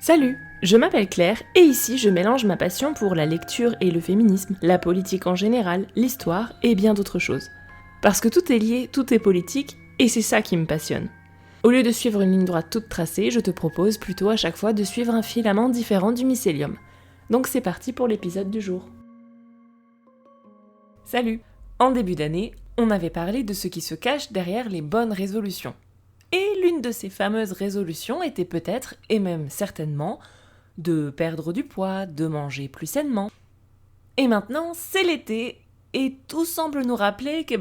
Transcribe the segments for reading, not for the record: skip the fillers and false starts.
Salut, je m'appelle Claire et ici je mélange ma passion pour la lecture et le féminisme, la politique en général, l'histoire et bien d'autres choses. Parce que tout est lié, tout est politique et c'est ça qui me passionne. Au lieu de suivre une ligne droite toute tracée, je te propose plutôt à chaque fois de suivre un filament différent du mycélium. Donc c'est parti pour l'épisode du jour. Salut! En début d'année, on avait parlé de ce qui se cache derrière les bonnes résolutions. Et l'une de ces fameuses résolutions était peut-être, et même certainement, de perdre du poids, de manger plus sainement. Et maintenant, c'est l'été, et tout semble nous rappeler que,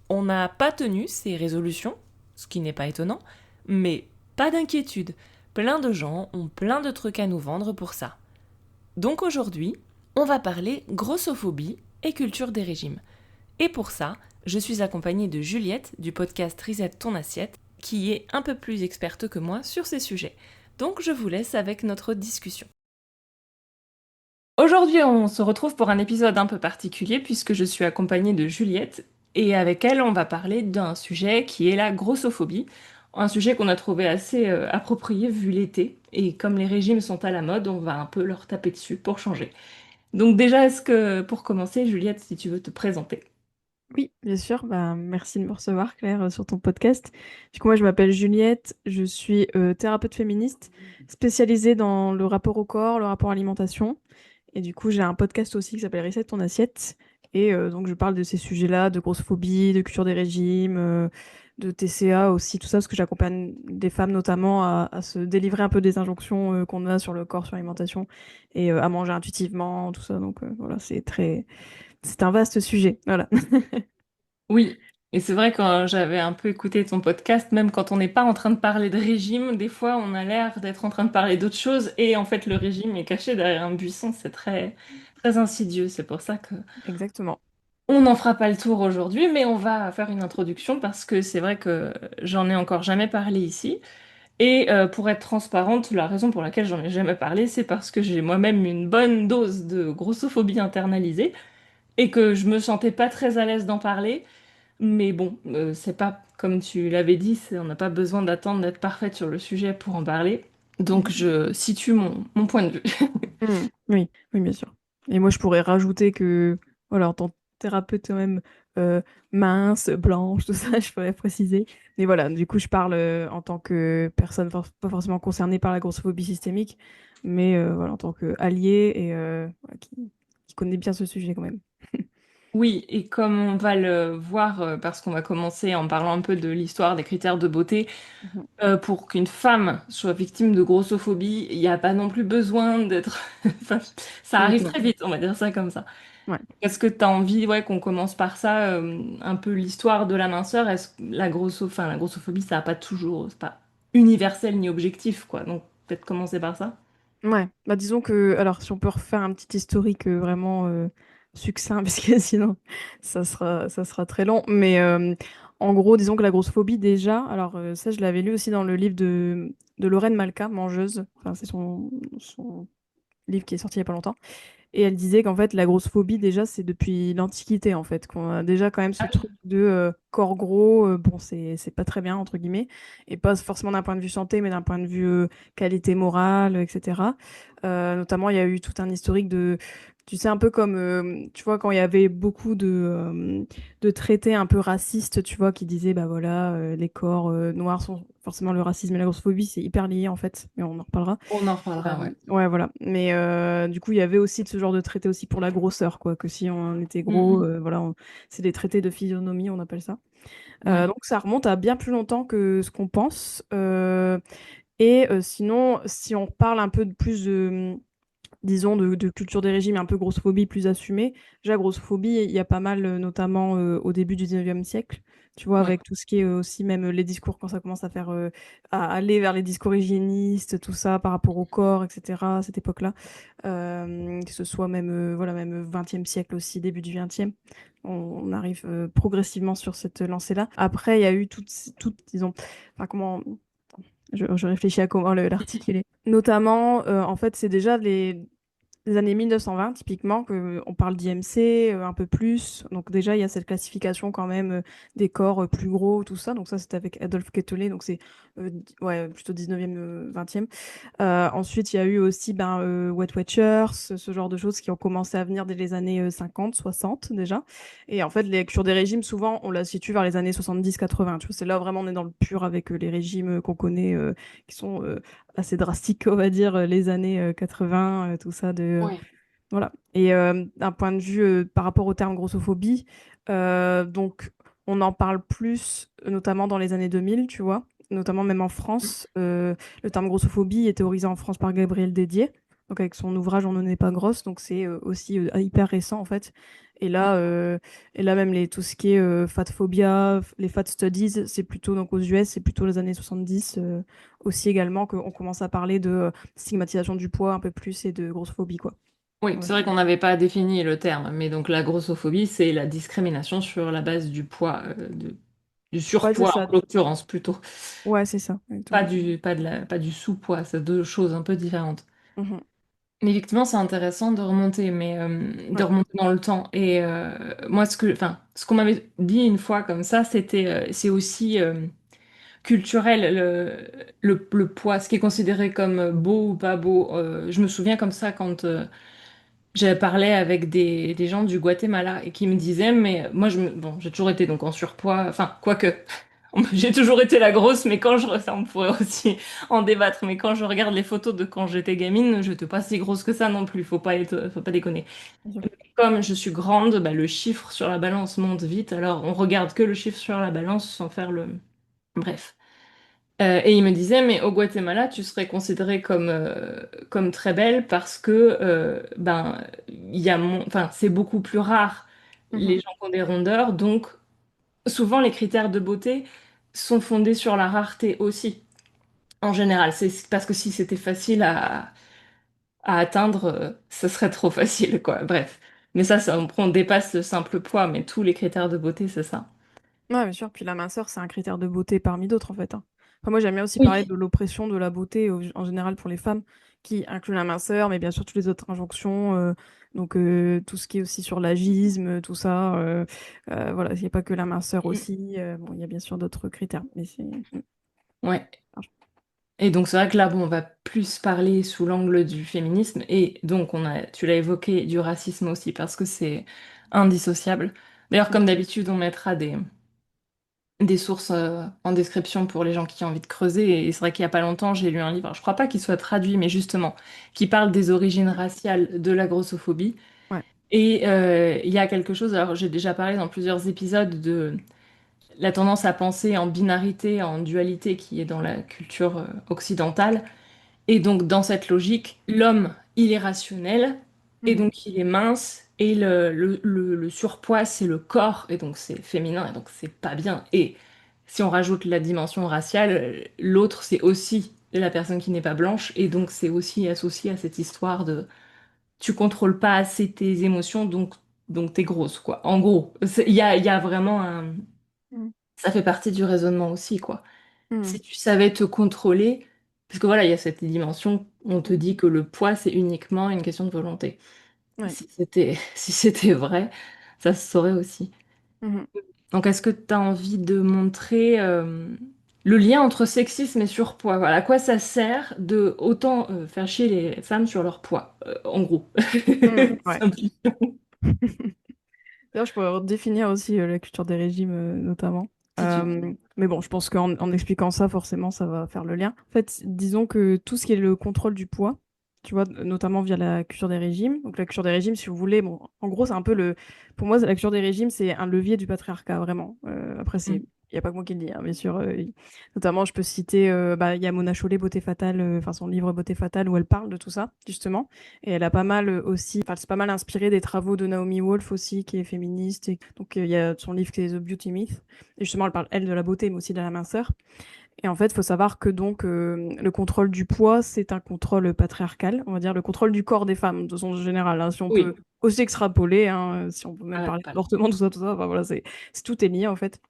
on n'a pas tenu ces résolutions, ce qui n'est pas étonnant, mais pas d'inquiétude, plein de gens ont plein de trucs à nous vendre pour ça. Donc aujourd'hui, on va parler grossophobie et culture des régimes. Et pour ça, je suis accompagnée de Juliette du podcast Reset ton assiette, qui est un peu plus experte que moi sur ces sujets. Donc je vous laisse avec notre discussion. Aujourd'hui, on se retrouve pour un épisode un peu particulier puisque je suis accompagnée de Juliette et avec elle, on va parler d'un sujet qui est la grossophobie, un sujet qu'on a trouvé assez approprié vu l'été et comme les régimes sont à la mode, on va un peu leur taper dessus pour changer. Donc déjà, est-ce que pour commencer, Juliette, si tu veux te présenter? Oui, bien sûr. Merci de me recevoir, Claire, sur ton podcast. Du coup, moi, je m'appelle Juliette. Je suis thérapeute féministe spécialisée dans le rapport au corps, le rapport à l'alimentation. Et du coup, j'ai un podcast aussi qui s'appelle Reset ton assiette. Et donc, je parle de ces sujets-là, de grossophobie, de culture des régimes, de TCA aussi, tout ça, parce que j'accompagne des femmes notamment à se délivrer un peu des injonctions qu'on a sur le corps, sur l'alimentation, et à manger intuitivement, tout ça. Donc, voilà, c'est un vaste sujet. Voilà. Oui, et c'est vrai quand j'avais un peu écouté ton podcast, même quand on n'est pas en train de parler de régime, des fois on a l'air d'être en train de parler d'autre chose et en fait le régime est caché derrière un buisson, c'est très très insidieux. C'est pour ça que Exactement. on n'en fera pas le tour aujourd'hui, mais on va faire une introduction parce que c'est vrai que j'en ai encore jamais parlé ici. Et pour être transparente, la raison pour laquelle j'en ai jamais parlé, c'est parce que j'ai moi-même une bonne dose de grossophobie internalisée et que je me sentais pas très à l'aise d'en parler. Mais bon, c'est pas comme tu l'avais dit, on n'a pas besoin d'attendre d'être parfaite sur le sujet pour en parler. Donc je situe mon point de vue. Oui, oui, bien sûr. Et moi, je pourrais rajouter que, voilà, en tant que thérapeute quand même euh, mince, blanche, tout ça, je pourrais préciser. Mais voilà, du coup, je parle en tant que personne pas forcément concernée par la grossophobie systémique, mais voilà, en tant qu'allié et voilà, qui connaît bien ce sujet quand même. Oui, et comme on va le voir, parce qu'on va commencer en parlant un peu de l'histoire des critères de beauté, Mhm. pour qu'une femme soit victime de grossophobie, il n'y a pas non plus besoin d'être... Enfin, ça arrive Non. très vite, on va dire ça comme ça. Ouais. Est-ce que tu as envie, ouais, qu'on commence par ça, un peu l'histoire de la minceur? Est-ce que la grossophobie, ça n'a pas toujours, c'est pas universel ni objectif, quoi. Donc peut-être commencer par ça. Ouais, bah disons que, alors si on peut refaire un petit historique vraiment succinct, parce que sinon ça sera très long, mais en gros, disons que la grossophobie déjà, alors ça je l'avais lu aussi dans le livre de Lorraine Malka, Mangeuse, enfin c'est son livre qui est sorti il y a pas longtemps, et elle disait qu'en fait, la grossophobie, déjà, c'est depuis l'Antiquité, en fait, qu'on a déjà quand même ce truc de corps gros, bon, c'est pas très bien, entre guillemets, et pas forcément d'un point de vue santé, mais d'un point de vue qualité morale, etc. Notamment, il y a eu tout un historique de, tu sais, un peu comme, tu vois, quand il y avait beaucoup de traités un peu racistes, tu vois, qui disaient, bah voilà, les corps noirs sont forcément le racisme et la grossophobie, c'est hyper lié, en fait, mais on en reparlera. On en reparlera, ouais. Ouais, voilà. Mais du coup, il y avait aussi de ce genre de traité aussi pour la grosseur, quoi. Que si on était gros, Mhm. voilà, c'est des traités de physionomie, on appelle ça. Ouais. Donc ça remonte à bien plus longtemps que ce qu'on pense. Et sinon, si on parle un peu de plus de, disons, de culture des régimes, un peu grossophobie plus assumée. Déjà, grossophobie, il y a pas mal, notamment au début du 19e siècle, tu vois, Ouais. avec tout ce qui est aussi même les discours, quand ça commence à faire, à aller vers les discours hygiénistes, tout ça, par rapport au corps, etc., à cette époque-là. Que ce soit même, voilà, même 20e siècle aussi, début du 20e. On arrive progressivement sur cette lancée-là. Après, il y a eu toutes, disons, enfin, comment, je réfléchis à comment l'articuler. Notamment, en fait, c'est déjà les des années 1920, typiquement, que on parle d'IMC un peu plus. Donc déjà, il y a cette classification quand même des corps plus gros, tout ça. Donc ça, c'était avec Adolphe Quetelet, donc c'est ouais, plutôt 19e, 20e. Ensuite, il y a eu aussi Weight Watchers, ce genre de choses qui ont commencé à venir dès les années 50, 60 déjà. Et en fait, les cures des régimes, souvent, on la situe vers les années 70-80. Tu vois, c'est là vraiment on est dans le pur avec les régimes qu'on connaît, qui sont assez drastiques, on va dire, les années 80, tout ça Oui. voilà. Et d'un point de vue par rapport au terme grossophobie, donc on en parle plus, notamment dans les années 2000, tu vois, notamment même en France. Le terme grossophobie est théorisé en France par Gabriel Dédier, donc avec son ouvrage On ne n'est pas grosse, donc c'est aussi hyper récent en fait. Et là, euh, et là même tout ce qui est fat phobia, les fat studies, c'est plutôt donc aux US, c'est plutôt les années 70 aussi également qu'on commence à parler de stigmatisation du poids un peu plus et de grossophobie quoi. Oui, Ouais, c'est vrai qu'on n'avait pas défini le terme, mais donc la grossophobie, c'est la discrimination sur la base du poids, du ouais, c'est surpoids ça. en l'occurrence plutôt, Ouais, c'est ça, exactement. pas du sous-poids, c'est deux choses un peu différentes. Mhm. Mais effectivement, c'est intéressant de remonter, mais de Ouais. remonter dans le temps. Et moi, enfin, ce qu'on m'avait dit une fois comme ça, c'est aussi culturel le poids, ce qui est considéré comme beau ou pas beau. Je me souviens comme ça quand j'ai parlé avec des gens du Guatemala et qui me disaient, mais moi, bon, j'ai toujours été donc en surpoids, enfin, quoique, j'ai toujours été la grosse, mais ça, on pourrait aussi en débattre, mais quand je regarde les photos de quand j'étais gamine, je n'étais pas si grosse que ça non plus, faut pas déconner. Bien sûr. Comme je suis grande, bah, le chiffre sur la balance monte vite, alors on regarde que le chiffre sur la balance sans faire le... Bref. Et il me disait, mais au Guatemala, tu serais considérée comme très belle parce que enfin, c'est beaucoup plus rare les Mhm. gens qui ont des rondeurs, donc souvent les critères de beauté sont fondés sur la rareté aussi. En général, c'est parce que si c'était facile à atteindre, ce serait trop facile, quoi. Bref. Mais on dépasse le simple poids, mais tous les critères de beauté, c'est ça. Ouais, bien sûr. Puis la minceur, c'est un critère de beauté parmi d'autres, en fait, hein. Enfin, moi, j'aime bien aussi parler Oui. de l'oppression de la beauté en général pour les femmes, qui inclut la minceur, mais bien sûr toutes les autres injonctions. Donc, tout ce qui est aussi sur l'agisme, tout ça. Voilà, il n'y a pas que la minceur aussi. Bon, il y a bien sûr d'autres critères. Mais c'est. Ouais. Et donc c'est vrai que là, bon, on va plus parler sous l'angle du féminisme et donc tu l'as évoqué, du racisme aussi parce que c'est indissociable. D'ailleurs, comme d'habitude, on mettra des sources en description pour les gens qui ont envie de creuser. Et c'est vrai qu'il y a pas longtemps, j'ai lu un livre, je crois pas qu'il soit traduit, mais justement, qui parle des origines raciales de la grossophobie. Ouais. Et il y a quelque chose, alors j'ai déjà parlé dans plusieurs épisodes de la tendance à penser en binarité, en dualité qui est dans la culture occidentale. Et donc, dans cette logique, l'homme, il est rationnel, et Mhm. donc il est mince, et le surpoids, c'est le corps, et donc c'est féminin, et donc c'est pas bien. Et si on rajoute la dimension raciale, l'autre, c'est aussi la personne qui n'est pas blanche, et donc c'est aussi associé à cette histoire de tu contrôles pas assez tes émotions, donc t'es grosse, quoi. En gros, il y a vraiment un... Mhm. Ça fait partie du raisonnement aussi, quoi. Mhm. Si tu savais te contrôler, parce que voilà, il y a cette dimension, on te dit que le poids, c'est uniquement une question de volonté. Ouais. Si c'était vrai, ça se saurait aussi. Mhm. Donc, est-ce que tu as envie de montrer le lien entre sexisme et surpoids? Voilà, à quoi ça sert de autant faire chier les femmes sur leur poids, en gros. Mhm. Ouais. Simplifiant, D'ailleurs, je pourrais redéfinir aussi la culture des régimes, notamment. si tu veux. Mais bon, je pense qu'en expliquant ça, forcément, ça va faire le lien. En fait, disons que tout ce qui est le contrôle du poids, tu vois, notamment via la culture des régimes. Donc, la culture des régimes, si vous voulez, bon, en gros, c'est un peu le. Pour moi, la culture des régimes, c'est un levier du patriarcat, vraiment. Après, Mm. il n'y a pas que moi qui le dis, hein, bien sûr. Notamment, je peux citer, il y a Mona Chollet, Beauté fatale, enfin, son livre Beauté fatale, où elle parle de tout ça, justement. Et elle a pas mal aussi, enfin, c'est pas mal inspiré des travaux de Naomi Wolf aussi, qui est féministe. Donc, il y a son livre qui est The Beauty Myth. Et justement, elle parle, elle, de la beauté, mais aussi de la minceur. Et en fait, il faut savoir que donc, le contrôle du poids, c'est un contrôle patriarcal, on va dire, le contrôle du corps des femmes, de façon générale, hein, si on peut Oui. aussi extrapoler, hein, si on peut même Ah, parler pas là. d'avortement, tout ça, enfin voilà, tout est lié en fait.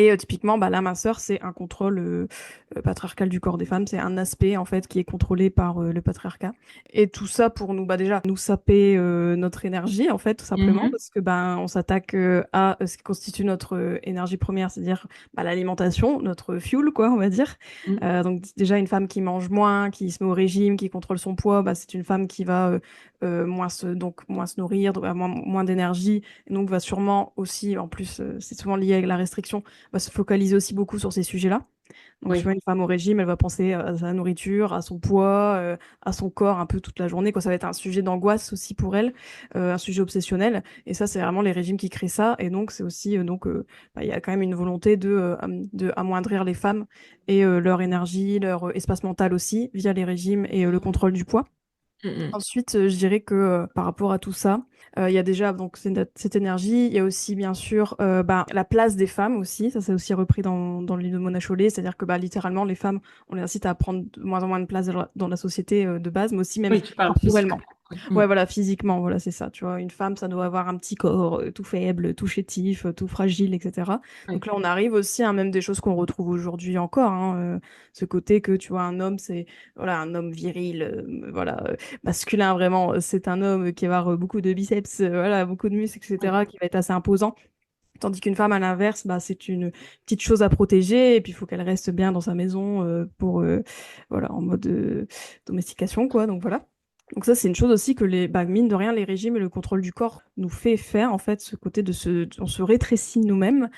Et typiquement, bah, la minceur, c'est un contrôle patriarcal du corps des femmes. C'est un aspect, en fait, qui est contrôlé par le patriarcat. Et tout ça pour nous, bah, déjà, nous saper notre énergie, en fait, tout simplement, Mhm. parce que ben, on s'attaque à ce qui constitue notre énergie première, c'est-à-dire bah, l'alimentation, notre fuel, quoi, on va dire. Mhm. Donc, déjà, une femme qui mange moins, qui se met au régime, qui contrôle son poids, bah, c'est une femme qui va moins se nourrir, donc, moins d'énergie, et donc va sûrement aussi, en plus, c'est souvent lié avec la restriction, va se focaliser aussi beaucoup sur ces sujets-là. Donc, tu Oui. vois, une femme au régime, elle va penser à sa nourriture, à son poids, à son corps un peu toute la journée, quoi. Ça va être un sujet d'angoisse aussi pour elle, un sujet obsessionnel. Et ça, c'est vraiment les régimes qui créent ça. Et donc, c'est aussi, bah, il y a quand même une volonté de amoindrir les femmes et leur énergie, leur espace mental aussi, via les régimes et le contrôle du poids. Mhm. Ensuite, je dirais que par rapport à tout ça, il y a déjà donc cette énergie. Il y a aussi bien sûr bah, la place des femmes aussi. Ça, c'est aussi repris dans le livre de Mona Chollet, c'est-à-dire que bah, littéralement les femmes, on les incite à prendre de moins en moins de place dans la société de base, mais aussi même Oui, tu parles physiquement. corporellement. Oui. Ouais, Mhm. voilà, physiquement, voilà, c'est ça. Tu vois, une femme, ça doit avoir un petit corps tout faible, tout chétif, tout fragile, etc. Oui. Donc là, on arrive aussi à même des choses qu'on retrouve aujourd'hui encore, hein, ce côté que tu vois, un homme, c'est voilà, un homme viril, voilà, masculin vraiment, c'est un homme qui va avoir beaucoup de biceps, voilà, beaucoup de muscles, Oui. etc., qui va être assez imposant. Tandis qu'une femme, à l'inverse, bah, c'est une petite chose à protéger, et puis il faut qu'elle reste bien dans sa maison voilà, en mode domestication, quoi. Donc voilà. Donc ça, c'est une chose aussi que bah, mine de rien, les régimes et le contrôle du corps nous fait faire, en fait, ce côté on se rétrécit nous-mêmes,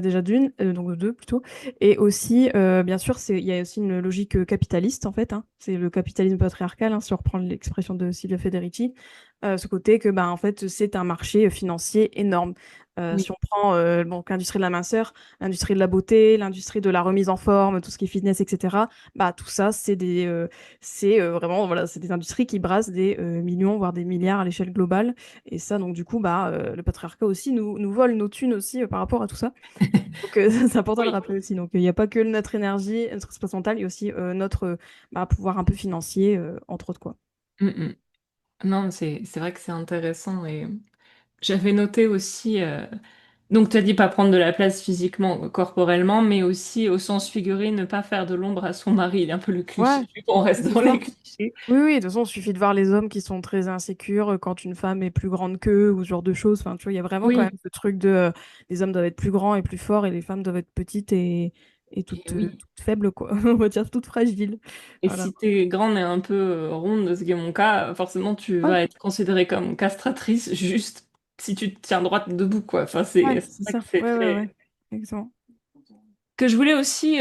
déjà d'une, donc de deux plutôt. Et aussi, bien sûr, il y a aussi une logique capitaliste, en fait, hein. C'est le capitalisme patriarcal, hein, si on reprend l'expression de Silvia Federici. Ce côté que, bah, en fait, c'est un marché financier énorme. Oui. Si on prend donc l'industrie de la minceur, l'industrie de la beauté, l'industrie de la remise en forme, tout ce qui est fitness, etc. Bah tout ça, c'est vraiment voilà, c'est des industries qui brassent des millions voire des milliards à l'échelle globale. Et ça, donc du coup, bah le patriarcat aussi nous vole nos thunes aussi par rapport à tout ça. Donc c'est important de le Oui. rappeler aussi. Donc il n'y a pas que notre énergie, notre espace mental, il y a aussi notre bah, pouvoir un peu financier entre autres quoi. Mhm. Non, c'est vrai que c'est intéressant et j'avais noté aussi. Donc, tu as dit pas prendre de la place physiquement, corporellement, mais aussi au sens figuré, ne pas faire de l'ombre à son mari. Il est un peu le cliché. Ouais, On reste c'est dans les ça. clichés. Oui, oui, de toute façon, il suffit de voir les hommes qui sont très insécures quand une femme est plus grande qu'eux ou ce genre de choses. Enfin, tu vois, il y a vraiment quand Oui, même ce truc de les hommes doivent être plus grands et plus forts et les femmes doivent être petites et et toutes oui. faibles, quoi. On va dire toutes fragiles. Et Voilà. si t'es grande et un peu ronde, ce qui est mon cas, forcément, tu Ouais, vas être considérée comme castratrice juste si tu te tiens droite debout, quoi. Enfin, ouais, c'est c'est vrai que ça. c'est Ouais, ouais, très. ouais. Exactement. Que je voulais aussi,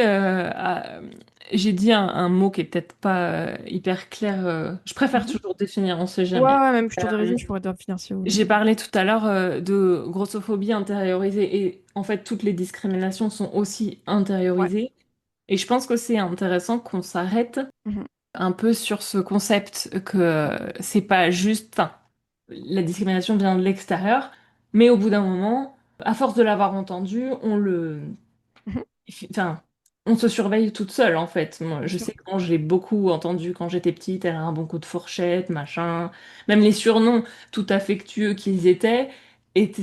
j'ai dit un mot qui est peut-être pas hyper clair. Je préfère Mhm. toujours définir, on sait Ouais, jamais. ouais, même plutôt des Euh, régimes, je pourrais te finir si vous voulez. j'ai parlé tout à l'heure de grossophobie intériorisée et en fait toutes les discriminations sont aussi Ouais. intériorisées. Et je pense que c'est intéressant qu'on s'arrête Mhm. un peu sur ce concept que c'est pas juste, enfin, la discrimination vient de l'extérieur, mais au bout d'un moment, à force de l'avoir entendu, Mhm. enfin, on se surveille toute seule en fait. Moi, Bien je sûr. sais que quand j'ai beaucoup entendu quand j'étais petite, elle a un bon coup de fourchette, machin, même les surnoms tout affectueux qu'ils étaient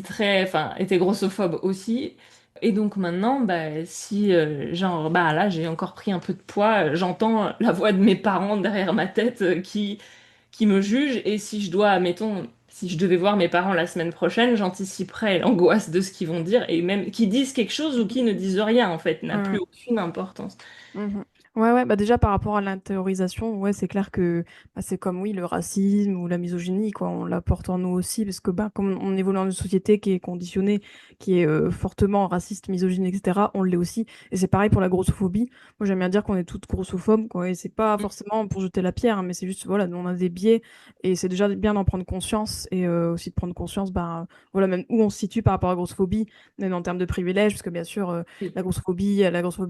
très, enfin, étaient grossophobes aussi. Et donc maintenant, bah, si genre, bah là, j'ai encore pris un peu de poids, j'entends la voix de mes parents derrière ma tête qui me jugent. Et si je dois, mettons, si je devais voir mes parents la semaine prochaine, j'anticiperais l'angoisse de ce qu'ils vont dire. Et même qu'ils disent quelque chose ou qu'ils ne disent rien, en fait, n'a plus Ouais. aucune importance. Mhm. Ouais, ouais, bah déjà par rapport à l'intériorisation, ouais, c'est clair que bah, c'est comme oui, le racisme ou la misogynie, quoi, on la porte en nous aussi, parce que bah, comme on évolue dans une société qui est conditionnée, qui est fortement raciste, misogyne, etc., on l'est aussi. Et c'est pareil pour la grossophobie. Moi, j'aime bien dire qu'on est toutes grossophobes, quoi, et c'est pas forcément pour jeter la pierre, hein, mais c'est juste, voilà, nous, on a des biais, et c'est déjà bien d'en prendre conscience, et aussi de prendre conscience, bah, voilà, même où on se situe par rapport à la grossophobie, même en termes de privilèges, parce que bien sûr, Oui. la grossophobie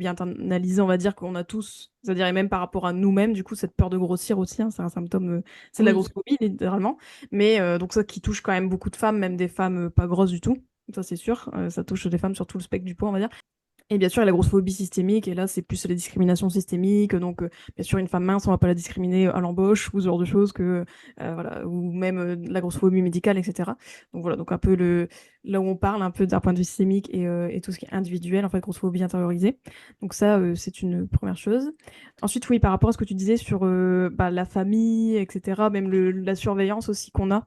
internalisée, on va dire qu'on a tous, c'est-à-dire et même par rapport à nous-mêmes, du coup, cette peur de grossir aussi, hein, c'est un symptôme, c'est de la Oui. grossophobie, littéralement. Mais donc ça qui touche quand même beaucoup de femmes, même des femmes pas grosses du tout. Ça, c'est sûr. Ça touche des femmes sur tout le spectre du poids, on va dire. Et bien sûr, il y a la grossophobie systémique, et là, c'est plus les discriminations systémiques. Donc, bien sûr, une femme mince, on va pas la discriminer à l'embauche, ou ce genre de choses, voilà, ou même la grossophobie médicale, etc. Donc voilà, donc un peu là où on parle un peu d'un point de vue systémique et tout ce qui est individuel, en fait, grossophobie intériorisée. Donc ça, c'est une première chose. Ensuite, oui, par rapport à ce que tu disais sur bah, la famille, etc., même la surveillance aussi qu'on a.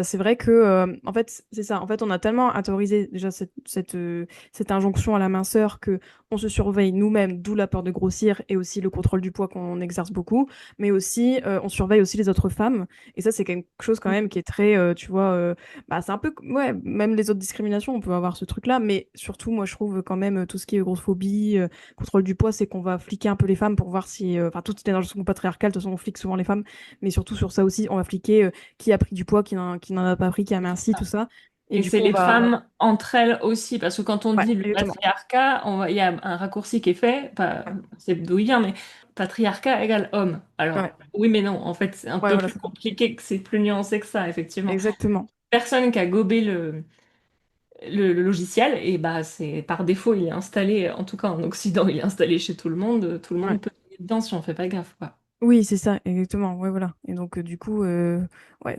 C'est vrai que, en fait, c'est ça. En fait, on a tellement intériorisé déjà cette injonction à la minceur que on se surveille nous-mêmes, d'où la peur de grossir et aussi le contrôle du poids qu'on exerce beaucoup, mais aussi on surveille aussi les autres femmes. Et ça, c'est quelque chose quand même qui est très, tu vois, bah, c'est un peu, ouais, même les autres discriminations, on peut avoir ce truc-là, mais surtout, moi, je trouve quand même tout ce qui est grossophobie, contrôle du poids, c'est qu'on va fliquer un peu les femmes pour voir si, enfin, toutes les injonctions patriarcales, de toute façon, on flique souvent les femmes, mais surtout sur ça aussi, on va fliquer qui a pris du poids, qui n'en a pas pris, qui a minci, tout ça. Et Et du c'est coup, on les va. femmes entre elles aussi, parce que quand on Ouais, dit le exactement. patriarcat, il y a un raccourci qui est fait, pas, Ouais, c'est d'où il vient, mais patriarcat égale homme. Alors, ouais, oui, mais non, en fait, c'est un ouais, peu voilà, plus c'est ça. compliqué que c'est plus nuancé que ça, effectivement. Exactement. Personne qui a gobé le logiciel, et bah, c'est par défaut, il est installé, en tout cas en Occident, il est installé chez tout le Ouais. monde peut tomber dedans si on fait pas gaffe, quoi. Oui, c'est ça, exactement. Ouais, voilà. Et donc, du coup, ouais,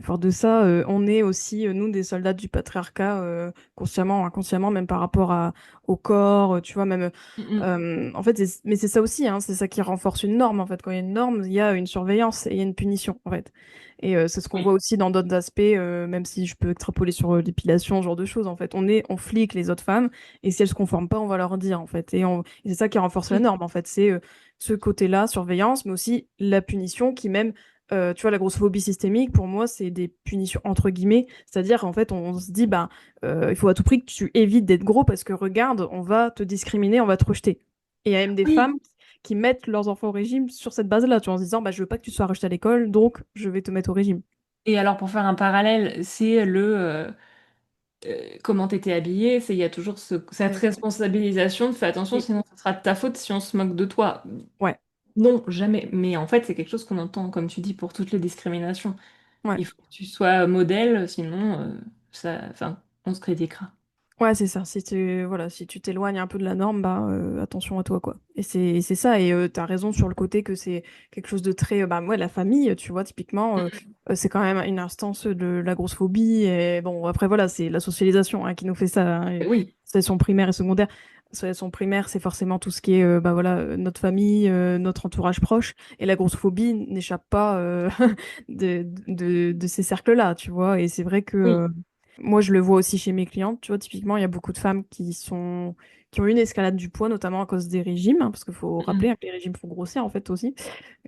fort de ça, on est aussi, nous, des soldats du patriarcat, consciemment ou inconsciemment, même par rapport au corps, tu vois, même. Mm, En fait, mais c'est ça aussi, hein, c'est ça qui renforce une norme, en fait. Quand il y a une norme, il y a une surveillance et il y a une punition, en fait. Et c'est ce qu'on voit oui, aussi dans d'autres aspects, même si je peux extrapoler sur l'épilation, ce genre de choses, en fait. On flique les autres femmes, et si elles se conforment pas, on va leur dire, en fait. Et c'est ça qui renforce la oui, norme, en fait. C'est ce côté-là, surveillance, mais aussi la punition qui même, tu vois, la grossophobie systémique, pour moi, c'est des punitions entre guillemets. C'est-à-dire, en fait, on se dit, bah, il faut à tout prix que tu évites d'être gros parce que regarde, on va te discriminer, on va te rejeter. Et il y a même des oui. femmes qui mettent leurs enfants au régime sur cette base-là, tu vois, en se disant, bah, je veux pas que tu sois rejeté à l'école, donc je vais te mettre au régime. Et alors, pour faire un parallèle, c'est comment t'étais habillé, c'est il y a toujours cette Exactement. responsabilisation de fais attention, Et- sinon ce sera de ta faute si on se moque de toi. Ouais, Non, jamais. Mais en fait, c'est quelque chose qu'on entend, comme tu dis, pour toutes les discriminations. ouais. Il faut que tu sois modèle, sinon enfin, on se critiquera. Ouais, c'est ça. Voilà, si tu t'éloignes un peu de la norme, bah, attention à toi, quoi. Et c'est ça. Et t'as raison sur le côté que c'est quelque chose de très, bah, ouais, la famille, tu vois, typiquement, c'est quand même une instance de la grossophobie. Et bon, après, voilà, c'est la socialisation, hein, qui nous fait ça, hein. Oui, C'est son primaire et secondaire. Son primaire, c'est forcément tout ce qui est, bah, voilà, notre famille, notre entourage proche. Et la grossophobie n'échappe pas, de ces cercles-là, tu vois. Et c'est vrai que, oui. moi, je le vois aussi chez mes clientes. Tu vois, typiquement, il y a beaucoup de femmes qui ont eu une escalade du poids, notamment à cause des régimes, hein, parce qu'il faut rappeler, Mm, hein, que les régimes font grossir, en fait, aussi.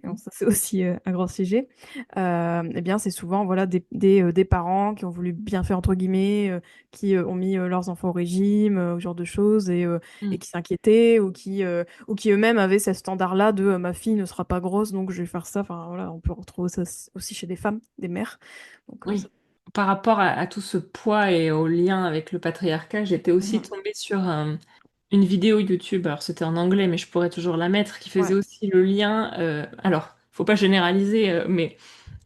Et donc, ça, c'est aussi un grand sujet. Eh bien, c'est souvent, voilà, des parents qui ont voulu bien faire, entre guillemets, qui ont mis leurs enfants au régime, ce genre de choses, et mm. qui s'inquiétaient, ou qui eux-mêmes avaient ce standard-là de ma fille ne sera pas grosse, donc je vais faire ça. Enfin, voilà, on peut retrouver ça aussi chez des femmes, des mères. Donc, ça. Oui. Par rapport à tout ce poids et au lien avec le patriarcat, j'étais aussi Mhm. tombée sur une vidéo YouTube, alors c'était en anglais, mais je pourrais toujours la mettre, qui faisait Ouais. aussi le lien, alors, faut pas généraliser, mais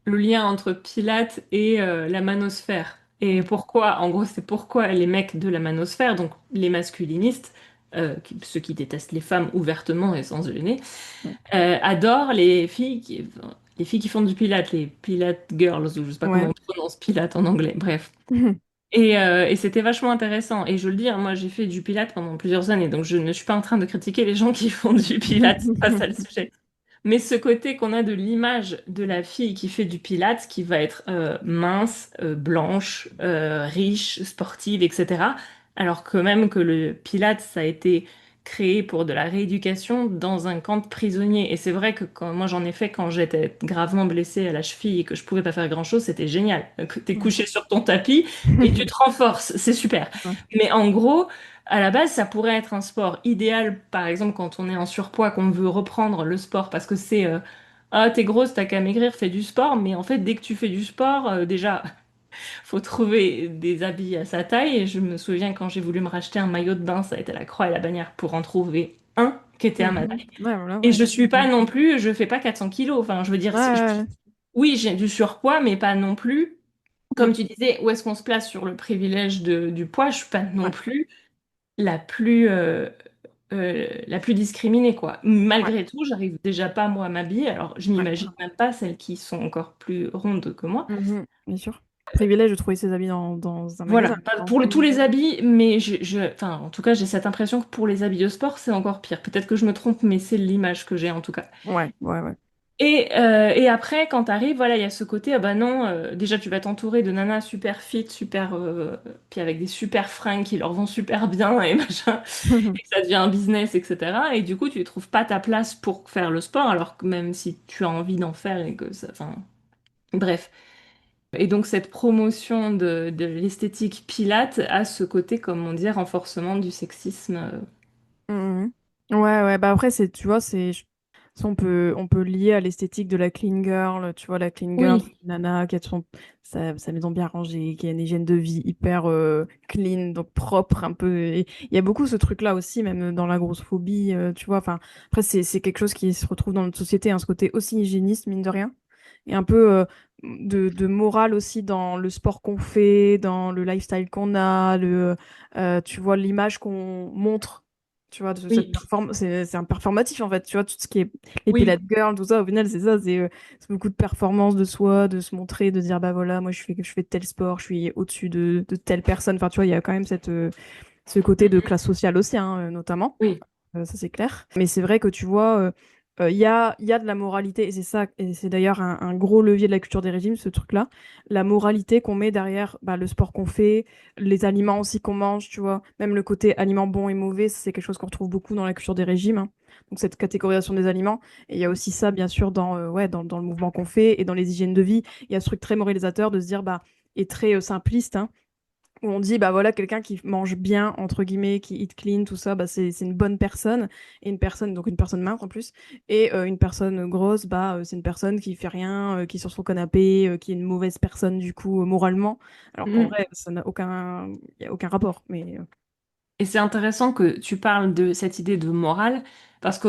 le lien entre Pilate et la manosphère. Et Mhm. pourquoi, en gros, c'est pourquoi les mecs de la manosphère, donc les masculinistes, ceux qui détestent les femmes ouvertement et sans se gêner, adorent les filles qui font du Pilate, les Pilate Girls, ou je sais pas comment Ouais. on prononce Pilate en anglais, bref. Mhm. Et c'était vachement intéressant. Et je le dis, hein, moi j'ai fait du Pilate pendant plusieurs années, donc je ne suis pas en train de critiquer les gens qui font du Pilate, c'est pas ça le sujet. Mais ce côté qu'on a de l'image de la fille qui fait du Pilates, qui va être mince, blanche, riche, sportive, etc. Alors que même que le Pilates, ça a été créé pour de la rééducation dans un camp de prisonniers. Et c'est vrai que quand moi j'en ai fait quand j'étais gravement blessée à la cheville et que je pouvais pas faire grand-chose, c'était génial. Que t'es Ouais. couché sur ton tapis et tu te renforces, c'est super. Ouais. Mais en gros, à la base, ça pourrait être un sport idéal, par exemple, quand on est en surpoids, qu'on veut reprendre le sport, parce que c'est ah, t'es grosse, t'as qu'à maigrir, fais du sport. Mais en fait, dès que tu fais du sport, déjà, faut trouver des habits à sa taille. Et je me souviens quand j'ai voulu me racheter un maillot de bain, ça a été la croix et la bannière pour en trouver un qui était à ma Mhm. taille. Ouais, voilà, Et ouais. je suis pas non plus, je fais pas 400 kilos. Enfin, je veux dire, Ouais, ouais, oui, j'ai du surpoids, mais pas non plus. ouais. Comme tu disais, où est-ce qu'on se place sur le privilège du poids? Je suis pas non Ouais, plus la plus discriminée, quoi. ouais, Malgré tout, j'arrive déjà pas, moi, à m'habiller. Alors, je ouais, n'imagine ouais. même pas celles qui sont encore plus rondes que moi. Mhm. Bien sûr. privilège de trouver ses habits dans un Voilà, magasin. pas Quoi. pour tous les habits, mais enfin, en tout cas, j'ai cette impression que pour les habits de sport, c'est encore pire. Peut-être que je me trompe, mais c'est l'image que j'ai en tout cas. Ouais, ouais, ouais. Et après, quand t'arrives, voilà, il y a ce côté, ah bah non, déjà tu vas t'entourer de nanas super fit, super, puis avec des super fringues qui leur vont super bien et machin, et que ça devient un business, etc. Et du coup, tu ne trouves pas ta place pour faire le sport, alors que même si tu as envie d'en faire et que ça, enfin, bref. Et donc cette promotion de l'esthétique Pilate a ce côté, comme on dit, renforcement du sexisme. Mhm. Ouais, ouais, bah après, tu vois, ça, on peut lier à l'esthétique de la clean girl, tu vois, la clean girl, c'est Oui, une nana qui a sa maison bien rangée, qui a une hygiène de vie hyper clean, donc propre un peu. Et il y a beaucoup ce truc-là aussi, même dans la grossophobie, tu vois, enfin, après, c'est quelque chose qui se retrouve dans notre société, hein, ce côté aussi hygiéniste, mine de rien, et un peu de morale aussi dans le sport qu'on fait, dans le lifestyle qu'on a, tu vois, l'image qu'on montre. Tu vois, de cette oui, performance, c'est un performatif en fait. Tu vois, tout ce qui est les oui. Pilate Girls, tout ça, au final, c'est ça. C'est beaucoup de performance de soi, de se montrer, de dire, bah voilà, moi je fais tel sport, je suis au-dessus de telle personne. Enfin, tu vois, il y a quand même ce côté de classe sociale aussi, hein, notamment. Oui. Ça c'est clair. Mais c'est vrai que tu vois, il y a de la moralité, et c'est ça, et c'est d'ailleurs un gros levier de la culture des régimes, ce truc-là. La moralité qu'on met derrière bah, le sport qu'on fait, les aliments aussi qu'on mange, tu vois. Même le côté aliments bons et mauvais, c'est quelque chose qu'on retrouve beaucoup dans la culture des régimes, hein. Donc cette catégorisation des aliments. Et il y a aussi ça, bien sûr, ouais, dans le mouvement qu'on fait et dans les hygiènes de vie. Il y a ce truc très moralisateur de se dire, bah, et très simpliste, hein, où on dit bah voilà quelqu'un qui mange bien entre guillemets qui eat clean tout ça bah c'est une bonne personne et une personne mince en plus et une personne grosse bah c'est une personne qui fait rien qui est sur son canapé qui est une mauvaise personne du coup moralement alors qu'en Mm. vrai ça n'a aucun il y a aucun rapport mais Et c'est intéressant que tu parles de cette idée de morale, parce que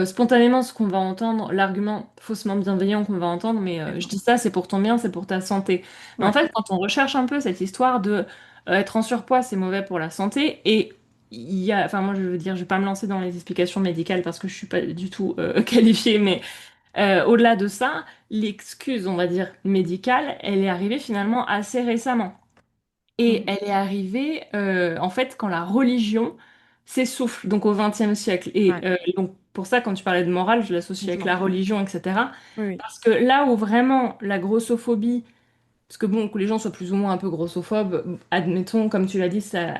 spontanément, ce qu'on va entendre, l'argument faussement bienveillant qu'on va entendre, mais je dis ça, c'est pour ton bien, c'est pour ta santé. Mais en ouais fait, quand on recherche un peu cette histoire de être en surpoids, c'est mauvais pour la santé, et il y a, enfin moi je veux dire, je vais pas me lancer dans les explications médicales parce que je suis pas du tout qualifiée, mais au-delà de ça, l'excuse, on va dire, médicale, elle est arrivée finalement assez récemment. Et Mhm. elle est arrivée, en fait, quand la religion s'essouffle, donc au XXe siècle. Et ouais donc, pour ça, quand tu parlais de morale, je l'associe avec dis-moi la religion, etc. oui oui Parce que là où vraiment la grossophobie, parce que bon, que les gens soient plus ou moins un peu grossophobes, admettons, comme tu l'as dit, ça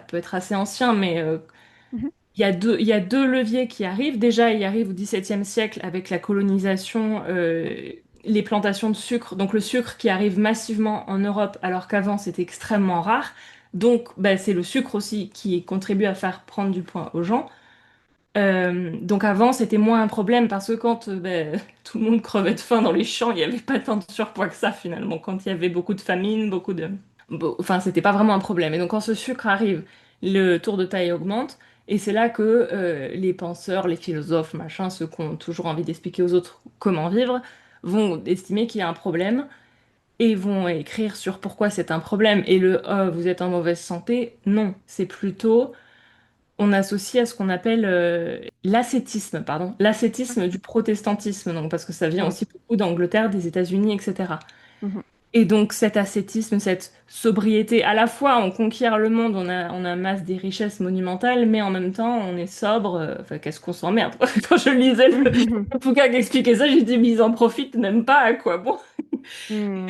peut être assez ancien, mais Mhm. il y a deux leviers qui arrivent. Déjà, il arrive au XVIIe siècle avec la colonisation, les plantations de sucre. Donc le sucre qui arrive massivement en Europe alors qu'avant c'était extrêmement rare. Donc bah, c'est le sucre aussi qui contribue à faire prendre du poids aux gens. Donc avant c'était moins un problème parce que quand bah, tout le monde crevait de faim dans les champs, il n'y avait pas tant de surpoids que ça finalement. Quand il y avait beaucoup de famine, enfin, c'était pas vraiment un problème. Et donc, quand ce sucre arrive, le tour de taille augmente. Et c'est là que les penseurs, les philosophes, machin, ceux qui ont toujours envie d'expliquer aux autres comment vivre, vont estimer qu'il y a un problème et vont écrire sur pourquoi c'est un problème. Et le vous êtes en mauvaise santé, non. C'est plutôt, on associe à ce qu'on appelle l'ascétisme, pardon, l'ascétisme du protestantisme, donc, parce que ça vient Ouais. aussi beaucoup d'Angleterre, des États-Unis, etc. Mhm. Et donc cet ascétisme, cette sobriété, à la fois on conquiert le monde, on amasse des richesses monumentales, mais en même temps on est sobre. Enfin, qu'est-ce qu'on s'emmerde? Quand je lisais le bouquin qui expliquait ça, j'ai dit, mais ils en profitent même pas, à quoi bon? Mhm.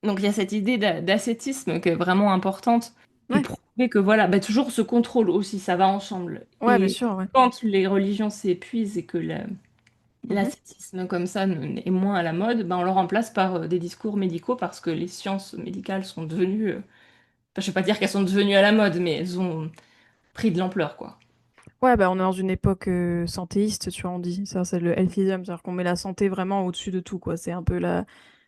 Et, donc il y a cette idée d'ascétisme qui est vraiment importante et Ouais, prouver que voilà, bah, toujours ce contrôle aussi, ça va ensemble. ouais, bien Et sûr, ouais. quand les religions s'épuisent et que Mhm. l'ascétisme comme ça est moins à la mode, ben on le remplace par des discours médicaux parce que les sciences médicales sont devenues, enfin, je vais pas dire qu'elles sont devenues à la mode, mais elles ont pris de l'ampleur, quoi. Ouais, bah, on est dans une époque santéiste, tu vois, on dit. Ça, c'est le healthism, c'est-à-dire qu'on met la santé vraiment au-dessus de tout, quoi. C'est un peu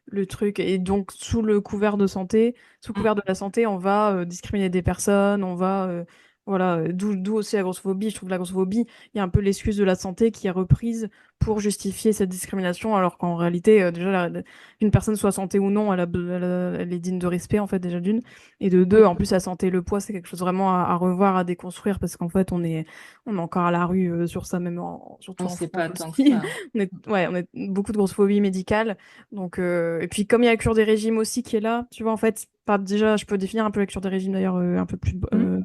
le truc. Et donc, sous le couvert de santé, sous Mm. couvert de la santé, on va discriminer des personnes, on va Voilà, d'où aussi la grossophobie. Je trouve que la grossophobie, il y a un peu l'excuse de la santé qui est reprise pour justifier cette discrimination, alors qu'en réalité, déjà, une personne soit santé ou non, elle est digne de respect, en fait, déjà d'une. Et de deux, Oui. en plus, la santé et le poids, c'est quelque chose vraiment à revoir, à déconstruire, parce qu'en fait, on est encore à la rue sur ça, même On surtout en sait France pas tant que aussi. ça. On est beaucoup de grossophobie médicale. Donc, et puis, comme il y a la cure des régimes aussi qui est là, tu vois, en fait, déjà, je peux définir un peu la cure des régimes, d'ailleurs, un peu plus Hmm.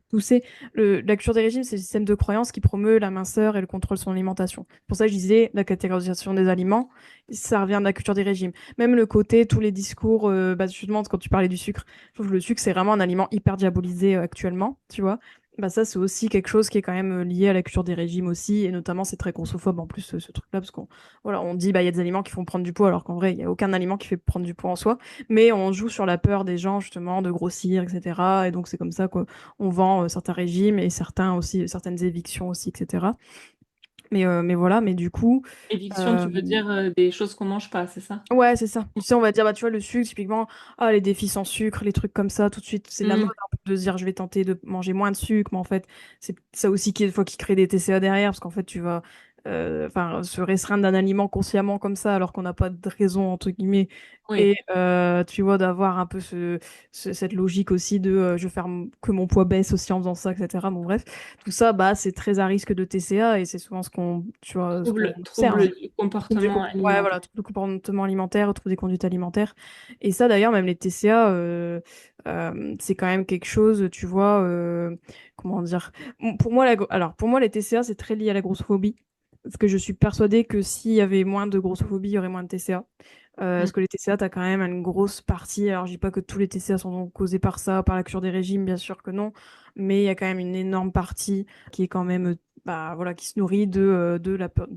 poussé. La culture des régimes, c'est le système de croyance qui promeut la minceur et le contrôle de son alimentation. Pour ça, je disais la catégorisation des aliments, ça revient de la culture des régimes. Même le côté, tous les discours, justement, quand tu parlais du sucre, je trouve que le sucre, c'est vraiment un aliment hyper diabolisé actuellement, tu vois. Bah ça, c'est aussi quelque chose qui est quand même lié à la culture des régimes aussi, et notamment, c'est très grossophobe en plus, ce truc-là, parce qu'on voilà, on dit, bah, il y a des aliments qui font prendre du poids, alors qu'en vrai, il n'y a aucun aliment qui fait prendre du poids en soi, mais on joue sur la peur des gens, justement, de grossir, etc. Et donc, c'est comme ça on vend certains régimes et certains aussi, certaines évictions aussi, etc. Mais voilà, mais du coup, Éviction, euh, tu veux dire des choses qu'on mange pas, c'est ça? ouais, c'est ça. Tu sais, on va dire, bah, tu vois, le sucre, typiquement, ah, les défis sans sucre, les trucs comme ça, tout de suite, c'est la mode Hmm. un peu de se dire, je vais tenter de manger moins de sucre, mais en fait, c'est ça aussi qui, des fois, qui crée des TCA derrière, parce qu'en fait, tu vas enfin, se restreindre d'un aliment consciemment comme ça, alors qu'on n'a pas de raison, entre guillemets. Oui. Et tu vois, d'avoir un peu cette logique aussi de je veux faire que mon poids baisse aussi en faisant ça, etc. Bon, bref, tout ça, bah, c'est très à risque de TCA et c'est souvent tu vois, ce qu'on observe. Trouble du comportement Ouais, voilà, alimentaire. troubles du comportement alimentaire, troubles des conduites alimentaires. Et ça, d'ailleurs, même les TCA, c'est quand même quelque chose, tu vois, comment dire. Pour moi, alors, pour moi, les TCA, c'est très lié à la grossophobie. Parce que je suis persuadée que s'il y avait moins de grossophobie, il y aurait moins de TCA. Hmm. Parce que les TCA, tu as quand même une grosse partie. Alors, je dis pas que tous les TCA sont donc causés par ça, par la cure des régimes, bien sûr que non. Mais il y a quand même une énorme partie qui est quand même, bah, voilà, qui se nourrit de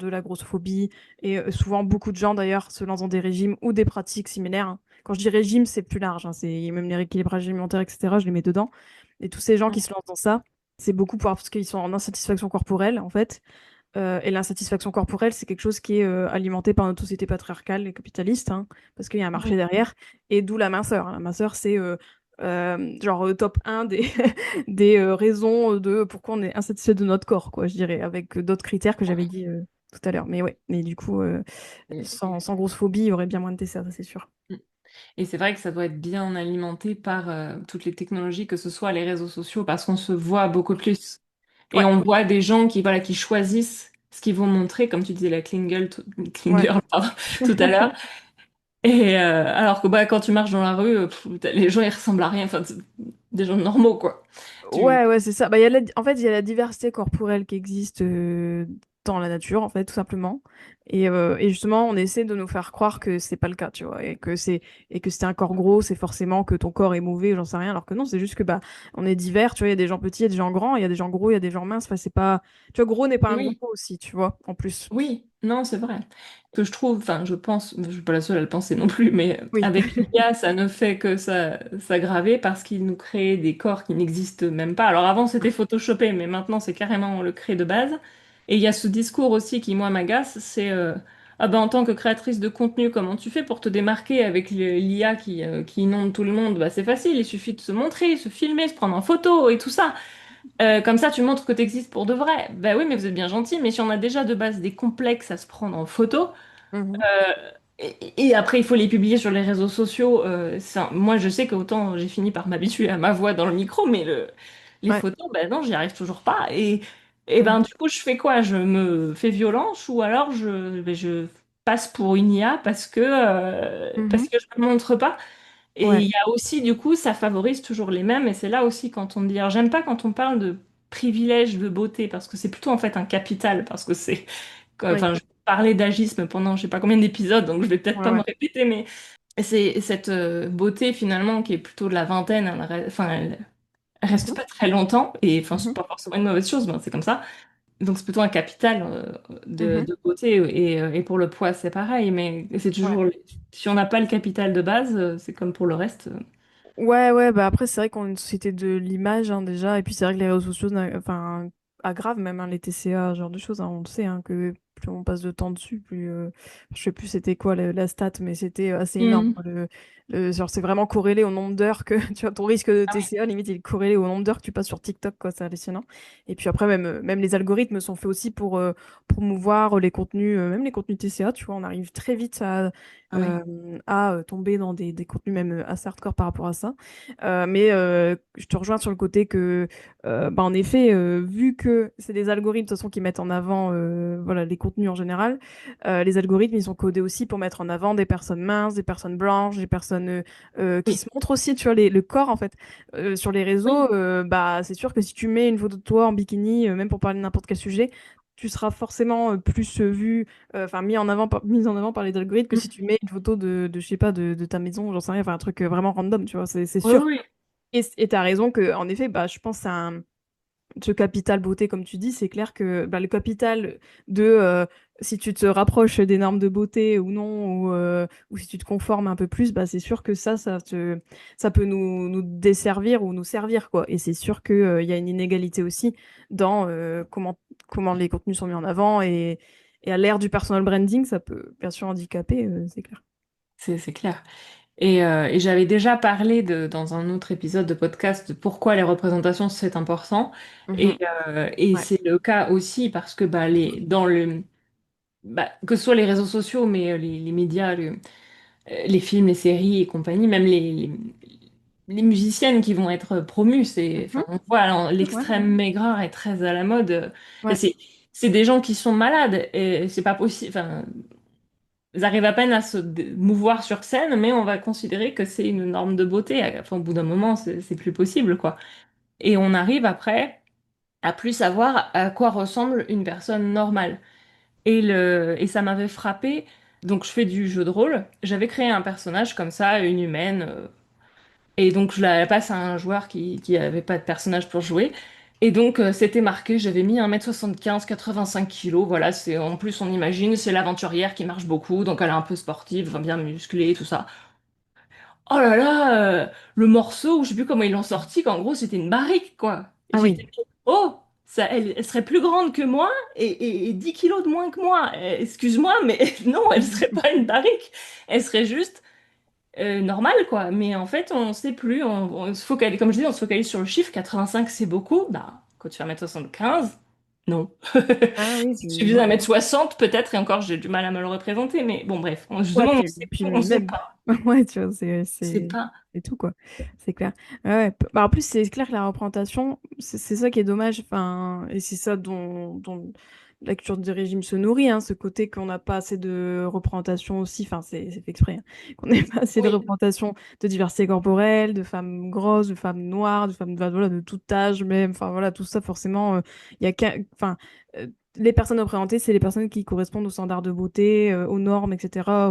la grossophobie. Et souvent, beaucoup de gens, d'ailleurs, se lancent dans des régimes ou des pratiques similaires, hein. Quand je dis régime, c'est plus large, hein. C'est même les rééquilibrages alimentaires, etc. Je les mets dedans. Et tous ces gens qui se lancent dans ça, c'est beaucoup parce qu'ils sont en insatisfaction corporelle, en fait. Et l'insatisfaction corporelle, c'est quelque chose qui est alimenté par notre société patriarcale et capitaliste, hein, parce qu'il y a un marché Oui. derrière, et d'où la minceur, hein. La minceur, c'est genre top un des, des raisons de pourquoi on est insatisfait de notre corps, quoi, je dirais, avec d'autres critères que j'avais dit tout à l'heure. Mais ouais, mais du coup, sans grosse phobie, il y aurait bien moins de TCA, ça c'est sûr. Et c'est vrai que ça doit être bien alimenté par toutes les technologies, que ce soit les réseaux sociaux, parce qu'on se voit beaucoup plus. Et Ouais, on voit des gens qui, voilà, qui choisissent ce qu'ils vont montrer, comme tu disais, la clean girl, clean ouais. girl, pardon, tout à l'heure. Et alors que bah, quand tu marches dans la rue, les gens ils ressemblent à rien, enfin, c'est des gens normaux, quoi. Tu... Ouais, ouais, c'est ça. Bah, en fait, il y a la diversité corporelle qui existe dans la nature, en fait, tout simplement. Et justement, on essaie de nous faire croire que c'est pas le cas, tu vois, et que c'est un corps gros, c'est forcément que ton corps est mauvais, j'en sais rien. Alors que non, c'est juste que bah, on est divers, tu vois. Il y a des gens petits, il y a des gens grands, il y a des gens gros, il y a des gens minces. Enfin, c'est pas, tu vois, gros n'est pas un gros Oui, mot aussi, tu vois, en plus. oui, non, c'est vrai. Que je trouve, enfin, je pense, je suis pas la seule à le penser non plus, mais Oui. avec l'IA, ça ne fait que s'aggraver parce qu'il nous crée des corps qui n'existent même pas. Alors avant, c'était photoshopé, mais maintenant, c'est carrément on le crée de base. Et il y a ce discours aussi qui, moi, m'agace, c'est ah ben, en tant que créatrice de contenu, comment tu fais pour te démarquer avec l'IA qui inonde tout le monde? Bah, c'est facile, il suffit de se montrer, se filmer, se prendre en photo et tout ça. Comme ça, tu montres que tu existes pour de vrai. Bah oui, mais vous êtes bien gentil, mais si on a déjà de base des complexes à se prendre en photo, Mhm. et après il faut les publier sur les réseaux sociaux, moi je sais qu'autant j'ai fini par m'habituer à ma voix dans le micro, mais les Ouais. photos, ben non, j'y arrive toujours pas. Et ben Mhm. du coup, je fais quoi? Je me fais violence ou alors je passe pour une IA parce Mhm. que je me montre pas. Et Ouais. il y a aussi, du coup, ça favorise toujours les mêmes. Et c'est là aussi quand on dit, alors j'aime pas quand on parle de privilège de beauté, parce que c'est plutôt en fait un capital, parce que c'est, Oui. enfin, je parlais d'agisme pendant je sais pas combien d'épisodes, donc je vais peut-être Ouais, pas me ouais. répéter, mais c'est cette beauté finalement qui est plutôt de la vingtaine, enfin, elle reste Mhm. pas très longtemps, et enfin, c'est Mhm. pas forcément une mauvaise chose, mais c'est comme ça. Donc c'est plutôt un capital Mhm. de beauté et pour le poids c'est pareil, mais c'est Ouais. toujours si on n'a pas le capital de base, c'est comme pour le reste. Ouais, ouais, bah après, c'est vrai qu'on est une société de l'image, hein, déjà, et puis c'est vrai que les réseaux sociaux, enfin, aggravent même, hein, les TCA, ce genre de choses, hein, on le sait, hein, que plus on passe de temps dessus, plus je sais plus c'était quoi la stat, mais c'était assez énorme, Mhm. quoi. Genre, c'est vraiment corrélé au nombre d'heures que tu vois ton risque de Ah oui. TCA, limite il est corrélé au nombre d'heures que tu passes sur TikTok, quoi, c'est hallucinant. Et puis après même les algorithmes sont faits aussi pour promouvoir les contenus, même les contenus TCA, tu vois, on arrive très vite Ah oui. tomber dans des contenus même assez hardcore par rapport à ça. Mais je te rejoins sur le côté que bah, en effet, vu que c'est des algorithmes de toute façon qui mettent en avant voilà, les contenus en général, les algorithmes ils sont codés aussi pour mettre en avant des personnes minces, des personnes blanches, des personnes qui Oui. se montrent aussi, tu vois, le corps en fait. Sur les Oui. réseaux, bah, c'est sûr que si tu mets une photo de toi en bikini, même pour parler de n'importe quel sujet, tu seras forcément plus vu, enfin mis en avant par les algorithmes que si tu mets une photo je sais pas, de ta maison, j'en sais rien, enfin un truc vraiment random, tu vois, c'est Oui, sûr. oui. Et t'as raison que, en effet, bah, je pense à ce capital beauté, comme tu dis, c'est clair que bah, le capital de si tu te rapproches des normes de beauté ou non, ou si tu te conformes un peu plus, bah, c'est sûr que ça peut nous desservir ou nous servir, quoi. Et c'est sûr qu'il y a une inégalité aussi dans comment les contenus sont mis en avant et à l'ère du personal branding, ça peut bien sûr handicaper, c'est clair. C'est clair. Et j'avais déjà parlé dans un autre épisode de podcast de pourquoi les représentations c'est important. Et, Mhm. et Ouais. c'est le cas aussi parce que bah, que ce soit les réseaux sociaux, mais les médias, les films, les séries et compagnie, même les musiciennes qui vont être promues, Mhm. enfin, on voit Ouais. l'extrême maigreur est très à la mode. Et Ouais. c'est des gens qui sont malades et c'est pas possible. Enfin, ils arrivent à peine à mouvoir sur scène, mais on va considérer que c'est une norme de beauté. Enfin, au bout d'un moment, c'est plus possible, quoi. Et on arrive après à plus savoir à quoi ressemble une personne normale. Et ça m'avait frappé. Donc, je fais du jeu de rôle. J'avais créé un personnage comme ça, une humaine. Et donc, je la passe à un joueur qui avait pas de personnage pour jouer. Et donc, c'était marqué, j'avais mis 1m75, 85 kilos. Voilà, en plus, on imagine, c'est l'aventurière qui marche beaucoup. Donc, elle est un peu sportive, enfin, bien musclée, tout ça. Oh là là, le morceau, je sais plus comment ils l'ont sorti, qu'en gros, c'était une barrique, quoi. Et Ah j'étais, oui. oh, elle serait plus grande que moi et 10 kilos de moins que moi. Excuse-moi, mais non, elle serait pas une barrique. Elle serait juste normal, quoi. Mais en fait, on sait plus. On se focalise, comme je dis, on se focalise sur le chiffre. 85, c'est beaucoup. Bah, quand tu fais 1m75, non. Ah oui, Si tu faisais 1m60, peut-être, et encore, j'ai du mal à me le représenter. Mais bon, bref. ouais, Justement, puis on sait même, pas. ouais, tu vois, C'est pas. c'est tout, quoi. C'est clair. Ouais, ouais. Bah, en plus, c'est clair que la représentation, c'est ça qui est dommage, enfin, et c'est ça dont la culture du régime se nourrit, hein, ce côté qu'on n'a pas assez de représentation aussi, enfin, c'est fait exprès, hein, qu'on n'ait pas assez de Oui. représentation de diversité corporelle, de femmes grosses, de femmes noires, de femmes, voilà, de tout âge même, enfin, voilà, tout ça, forcément, il y a enfin, euh, les personnes représentées, c'est les personnes qui correspondent aux standards de beauté, aux normes, etc.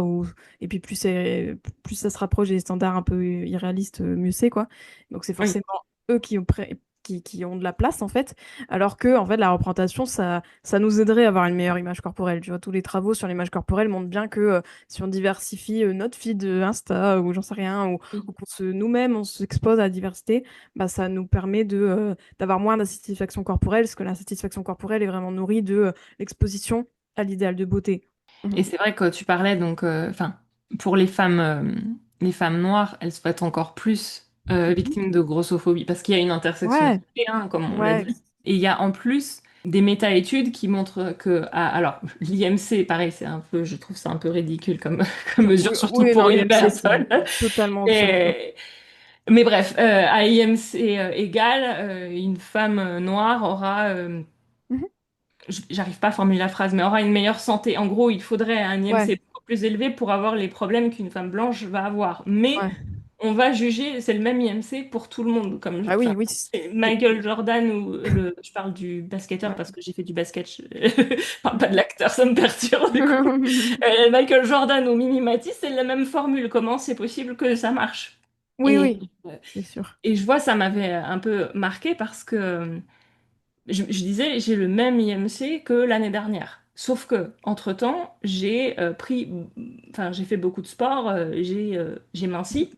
Et puis plus ça se rapproche des standards un peu irréalistes, mieux c'est, quoi. Donc c'est Oui. forcément eux qui ont de la place en fait, alors que en fait la représentation ça nous aiderait à avoir une meilleure image corporelle. Tu vois, tous les travaux sur l'image corporelle montrent bien que si on diversifie notre feed Insta ou j'en sais rien, ou qu'on nous-mêmes on s'expose à la diversité, bah ça nous permet d'avoir moins d'insatisfaction corporelle, parce que l'insatisfaction corporelle est vraiment nourrie de l'exposition à l'idéal de beauté. Et Mhm. c'est vrai que tu parlais donc, enfin, pour les femmes noires, elles sont être encore plus Mhm. victimes de grossophobie parce qu'il y a une Ouais, intersectionnalité, hein, comme on l'a ouais. dit. Et il y a en plus des méta-études qui montrent que, alors, l'IMC, pareil, je trouve ça un peu ridicule comme, comme mesure, Oui, surtout oui, non, pour une l'IMC, personne. c'est totalement absurde, quoi. Et- mais bref, à IMC égale, une femme noire aura Mhm. j'arrive pas à formuler la phrase, mais aura une meilleure santé. En gros, il faudrait un Ouais, IMC beaucoup plus élevé pour avoir les problèmes qu'une femme blanche va avoir. Mais ouais. on va juger, c'est le même IMC pour tout le monde. Ah Enfin, oui, oui. c'est Michael Jordan ou je parle du basketteur Ouais. parce que j'ai fait du basket. Je parle pas de l'acteur, ça me perturbe du coup. Michael Jordan ou Mimi Mati, c'est la même formule. Comment c'est possible que ça marche? Oui, Et, oui, c'est sûr. et je vois, ça m'avait un peu marqué parce que je disais, j'ai le même IMC que l'année dernière. Sauf que, entre-temps, j'ai fait beaucoup de sport, j'ai minci.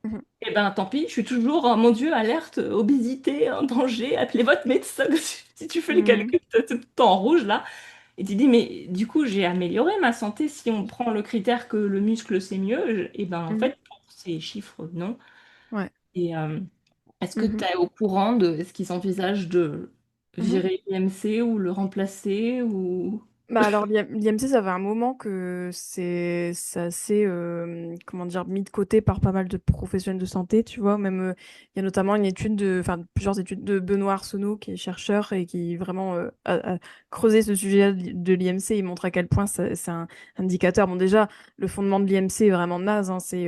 Mhm. Et ben, tant pis, je suis toujours, mon Dieu, alerte, obésité, un danger, appelez votre médecin. Si tu fais les Mhm. calculs, t'es tout en rouge là. Et tu dis, mais du coup, j'ai amélioré ma santé si on prend le critère que le muscle, c'est mieux. Et ben, en Mhm. fait, pour ces chiffres, non. Ouais. Et est-ce que tu Mhm. es au courant de, est-ce qu'ils envisagent de Mhm. virer l'IMC ou le remplacer ou... Bah alors l'IMC ça fait un moment que c'est assez comment dire mis de côté par pas mal de professionnels de santé, tu vois. Même il y a notamment une étude plusieurs études de Benoît Arsenault qui est chercheur et qui vraiment a creusé ce sujet de l'IMC. Il montre à quel point c'est un indicateur. Bon déjà le fondement de l'IMC est vraiment naze, hein. C'est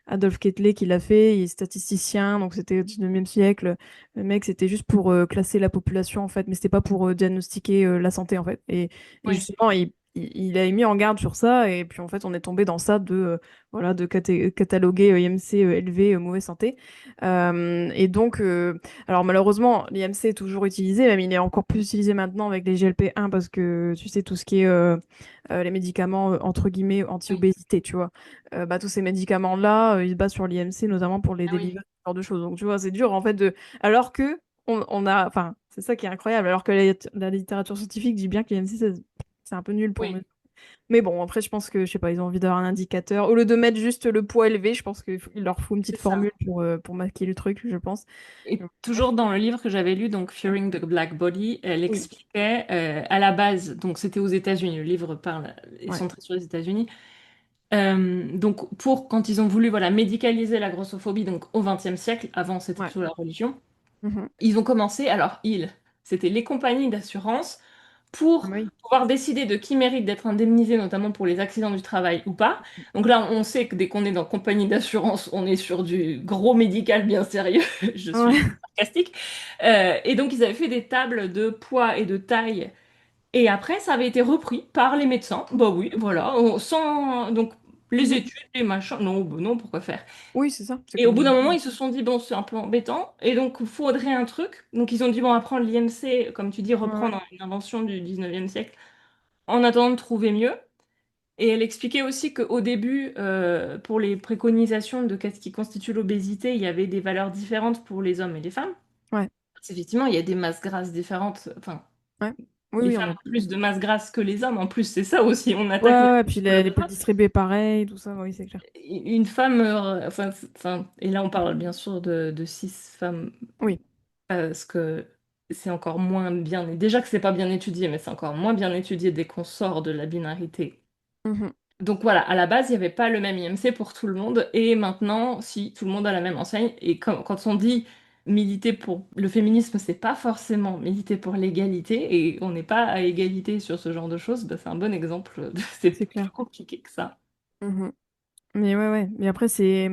Adolphe Quetelet qui l'a fait, il est statisticien, donc c'était au 19e siècle. Le mec, c'était juste pour classer la population en fait, mais c'était pas pour diagnostiquer la santé en fait. Et Oui, justement, il a mis en garde sur ça, et puis en fait, on est tombé dans ça voilà, de cataloguer IMC élevé, mauvaise santé. Et donc, alors malheureusement, l'IMC est toujours utilisé, même il est encore plus utilisé maintenant avec les GLP-1 parce que tu sais, tout ce qui est les médicaments entre guillemets oui. anti-obésité, tu vois. Bah, tous ces médicaments-là, ils se basent sur l'IMC notamment pour les Ah oui. délivrer, ce genre de choses. Donc, tu vois, c'est dur en fait de. Alors que. On a, enfin, c'est ça qui est incroyable. Alors que la littérature scientifique dit bien que l'IMC, c'est un peu nul pour Oui. me. Mais bon, après, je pense que, je sais pas, ils ont envie d'avoir un indicateur. Au lieu de mettre juste le poids élevé, je pense qu'il leur faut une C'est petite ça. formule pour masquer le truc, je pense. Et Bref. toujours dans le livre que j'avais lu, donc Ouais. Fearing the Black Body, elle Oui, expliquait à la base, donc c'était aux États-Unis, le livre parle, est ouais, centré sur les États-Unis. Donc pour quand ils ont voulu voilà médicaliser la grossophobie, donc au XXe siècle, avant c'était ouais. plutôt la religion, Mhm. ils ont commencé, alors c'était les compagnies d'assurance Ah pour bah oui, pouvoir décider de qui mérite d'être indemnisé, notamment pour les accidents du travail ou pas. Donc là, on sait que dès qu'on est dans compagnie d'assurance, on est sur du gros médical bien sérieux. Je suis ouais. sarcastique. Et donc, ils avaient fait des tables de poids et de taille. Et après, ça avait été repris par les médecins. Bah oui, voilà. Sans... Donc, les Mhm. études, les machins. Non, bah non, pourquoi faire? Oui, c'est ça, c'est Et au comme bout les d'un moment, médecins. ils se sont dit, bon, c'est un peu embêtant, et donc il faudrait un truc. Donc ils ont dit, bon, on va prendre l'IMC, comme tu dis, Ouais, ouais. reprendre une invention du 19e siècle, en attendant de trouver mieux. Et elle expliquait aussi qu'au début, pour les préconisations de qu'est-ce qui constitue l'obésité, il y avait des valeurs différentes pour les hommes et les femmes. Ouais, Parce qu'effectivement, il y a des masses grasses différentes. Enfin, ouais. Oui, les oui, on femmes a. ont plus de masse grasse que les hommes. En plus, c'est ça aussi, on Ouais, attaque la ouais, ouais, puis le les pas gras. distribués pareil, tout ça, oui, c'est clair. Une femme, et là on parle bien sûr de 6 femmes Oui. parce que c'est encore moins bien, déjà que c'est pas bien étudié, mais c'est encore moins bien étudié dès qu'on sort de la binarité. Mhm. Donc voilà, à la base, il n'y avait pas le même IMC pour tout le monde, et maintenant, si, tout le monde a la même enseigne. Et quand on dit militer pour le féminisme, c'est pas forcément militer pour l'égalité, et on n'est pas à égalité sur ce genre de choses, bah, c'est un bon exemple. C'est C'est plus clair. compliqué que ça. Mhm. Mais ouais, ouais. Mais après, c'est.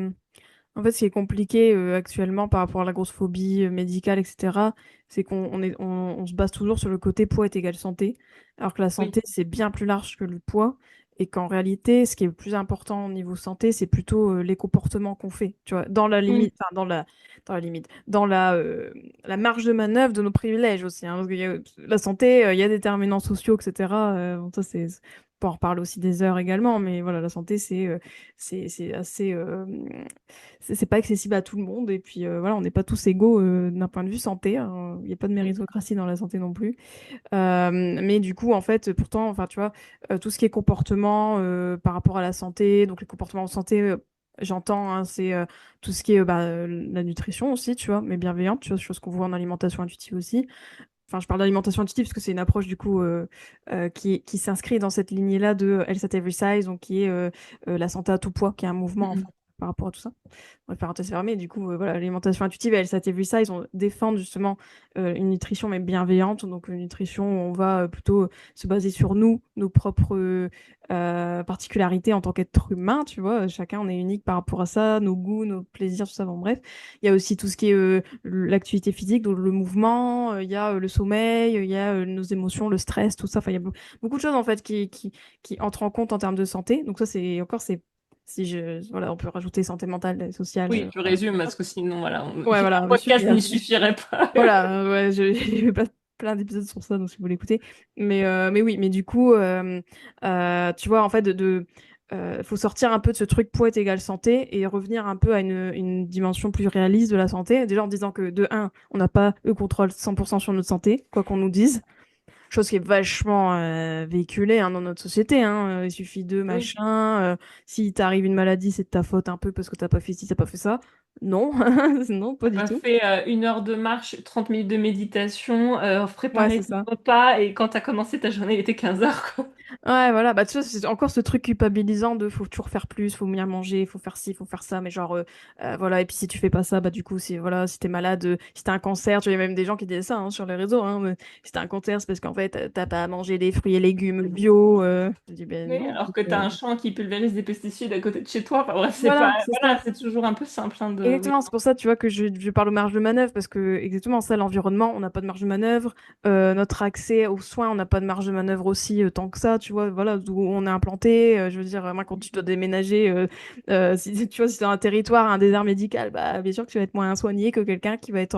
En fait, ce qui est compliqué actuellement par rapport à la grosse phobie médicale, etc., c'est on se base toujours sur le côté poids est égal santé, alors que la Oui. santé, c'est bien plus large que le poids, et qu'en réalité, ce qui est le plus important au niveau santé, c'est plutôt les comportements qu'on fait, tu vois, dans la Oui. limite, enfin, dans la limite, dans la marge de manœuvre de nos privilèges aussi, hein, parce qu'il y a, la santé, il y a des déterminants sociaux, etc. Bon, ça, on peut en reparler aussi des heures également, mais voilà, la santé, c'est assez c'est pas accessible à tout le monde. Et puis voilà, on n'est pas tous égaux d'un point de vue santé, hein. Il n'y a pas de méritocratie dans la santé non plus. Mais du coup, en fait, pourtant, enfin, tu vois, tout ce qui est comportement par rapport à la santé, donc les comportements en santé, j'entends, hein, c'est tout ce qui est bah, la nutrition aussi, tu vois, mais bienveillante, tu vois, chose qu'on voit en alimentation intuitive aussi. Enfin, je parle d'alimentation intuitive parce que c'est une approche du coup qui s'inscrit dans cette lignée-là de Health at Every Size, donc qui est la santé à tout poids, qui est un mouvement en fait, Mm. par rapport à tout ça. Ouais, parenthèse fermée, du coup, voilà, l'alimentation intuitive et Health at Every Size, on défend justement une nutrition mais bienveillante, donc une nutrition où on va plutôt se baser sur nous, nos propres particularités en tant qu'être humain, tu vois, chacun on est unique par rapport à ça, nos goûts, nos plaisirs, tout ça, bon bref. Il y a aussi tout ce qui est l'activité physique, donc le mouvement, il y a le sommeil, il y a nos émotions, le stress, tout ça, enfin il y a beaucoup de choses en fait qui entrent en compte en termes de santé, donc ça c'est encore, c'est si je, voilà, on peut rajouter santé mentale et sociale. Oui, je Voilà. résume parce que sinon, voilà, Ouais, un voilà, monsieur, podcast n'y suffirait pas. voilà, ouais, j'ai pas plein d'épisodes sur ça, donc si vous voulez écouter. Mais oui, mais du coup, tu vois, en fait, faut sortir un peu de ce truc poète égale santé et revenir un peu à une dimension plus réaliste de la santé. Déjà en disant que, de un, on n'a pas eu contrôle 100% sur notre santé, quoi qu'on nous dise. chose qui est vachement véhiculée hein, dans notre société. Hein. Il suffit de Oui. machin. Si t'arrive une maladie, c'est de ta faute un peu parce que t'as pas fait ci, t'as pas fait ça. Non, non, pas T'as du pas tout. fait 1 heure de marche, 30 minutes de méditation, Ouais, préparer c'est ton ça. repas et quand t'as commencé ta journée, il était 15 heures, quoi. Ouais, voilà, bah tu vois, c'est encore ce truc culpabilisant de faut toujours faire plus, faut bien manger, faut faire ci, faut faire ça, mais genre, voilà, et puis si tu fais pas ça, bah du coup, voilà, si t'es malade, si t'as un cancer, tu vois, il y a même des gens qui disaient ça hein, sur les réseaux, hein, mais si t'as un cancer, c'est parce qu'en fait, t'as pas à manger des fruits et légumes bio, je dis, ben Oui, non, en alors fait, que t'as un champ qui pulvérise des pesticides à côté de chez toi. Enfin bref, c'est pas. voilà, c'est ça. Voilà, c'est toujours un peu simple, hein, de. Oui. Exactement, c'est pour ça, tu vois, que je parle de marge de manœuvre, parce que, exactement, ça, l'environnement, on n'a pas de marge de manœuvre. Notre accès aux soins, on n'a pas de marge de manœuvre aussi, tant que ça, tu vois, voilà, d'où on est implanté. Je veux dire, moi, quand tu dois déménager, si, tu vois, si tu as un territoire, un désert médical, bah, bien sûr que tu vas être moins soigné que quelqu'un qui va être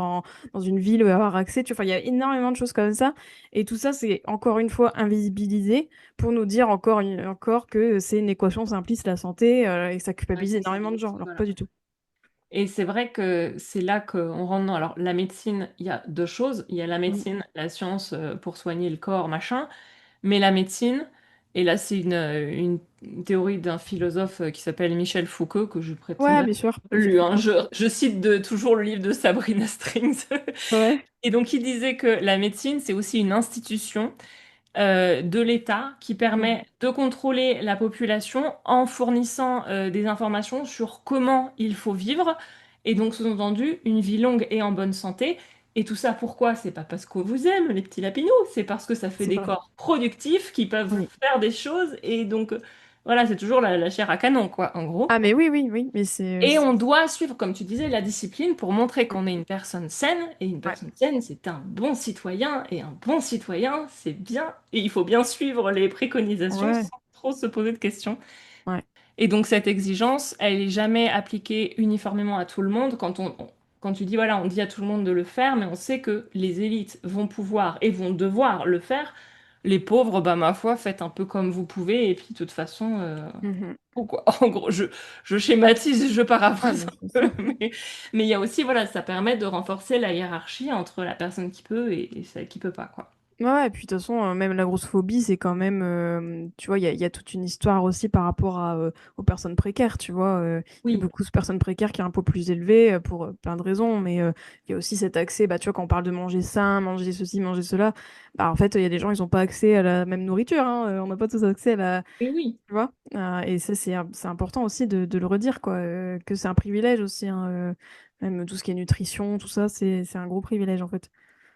dans une ville où il va avoir accès. Tu vois, enfin, il y a énormément de choses comme ça. Et tout ça, c'est encore une fois invisibilisé pour nous dire encore que c'est une équation simpliste, la santé, et que ça Ouais, culpabilise que c'est énormément de gens, génétique, alors voilà. pas du tout. Et c'est vrai que c'est là qu'on rentre dans. Alors, la médecine, il y a deux choses. Il y a la Mm. médecine, la science pour soigner le corps, machin. Mais la médecine, et là, c'est une théorie d'un philosophe qui s'appelle Michel Foucault, que je Ouais, prétends bien sûr, Michel lu, hein. Foucault. Je cite toujours le livre de Sabrina Strings. Ouais. Et donc, il disait que la médecine, c'est aussi une institution de l'État qui Mhm. permet de contrôler la population en fournissant des informations sur comment il faut vivre et donc sous-entendu une vie longue et en bonne santé. Et tout ça, pourquoi? C'est pas parce qu'on vous aime, les petits lapinous, c'est parce que ça fait C'est des vrai. corps productifs qui peuvent Oui. faire des choses et donc voilà, c'est toujours la chair à canon, quoi, en gros. Ah, mais oui, oui, oui, mais c'est... Et on doit suivre, comme tu disais, la discipline pour montrer qu'on est une personne saine. Et une Ouais. personne saine, c'est un bon citoyen. Et un bon citoyen, c'est bien. Et il faut bien suivre les préconisations Ouais. sans trop se poser de questions. Ouais. Et donc cette exigence, elle n'est jamais appliquée uniformément à tout le monde. Quand tu dis, voilà, on dit à tout le monde de le faire, mais on sait que les élites vont pouvoir et vont devoir le faire. Les pauvres, bah ma foi, faites un peu comme vous pouvez. Et puis de toute façon, Mhm. pourquoi? En gros, je schématise, je Ouais, paraphrase mais c'est un ça. peu, mais il y a aussi, voilà, ça permet de renforcer la hiérarchie entre la personne qui peut et celle qui peut pas, quoi. Ouais, ouais, et puis de toute façon, même la grosse phobie, c'est quand même, tu vois, il y a toute une histoire aussi par rapport aux personnes précaires, tu vois. Il y a Oui, beaucoup de personnes précaires qui ont un pot plus élevé pour plein de raisons, mais il y a aussi cet accès, bah, tu vois, quand on parle de manger sain, manger ceci, manger cela, bah, en fait, il y a des gens, ils n'ont pas accès à la même nourriture, hein, on n'a pas tous accès à la... oui, oui. Tu vois. Et ça, c'est important aussi de le redire, quoi, que c'est un privilège aussi, hein, même tout ce qui est nutrition, tout ça, c'est un gros privilège, en fait.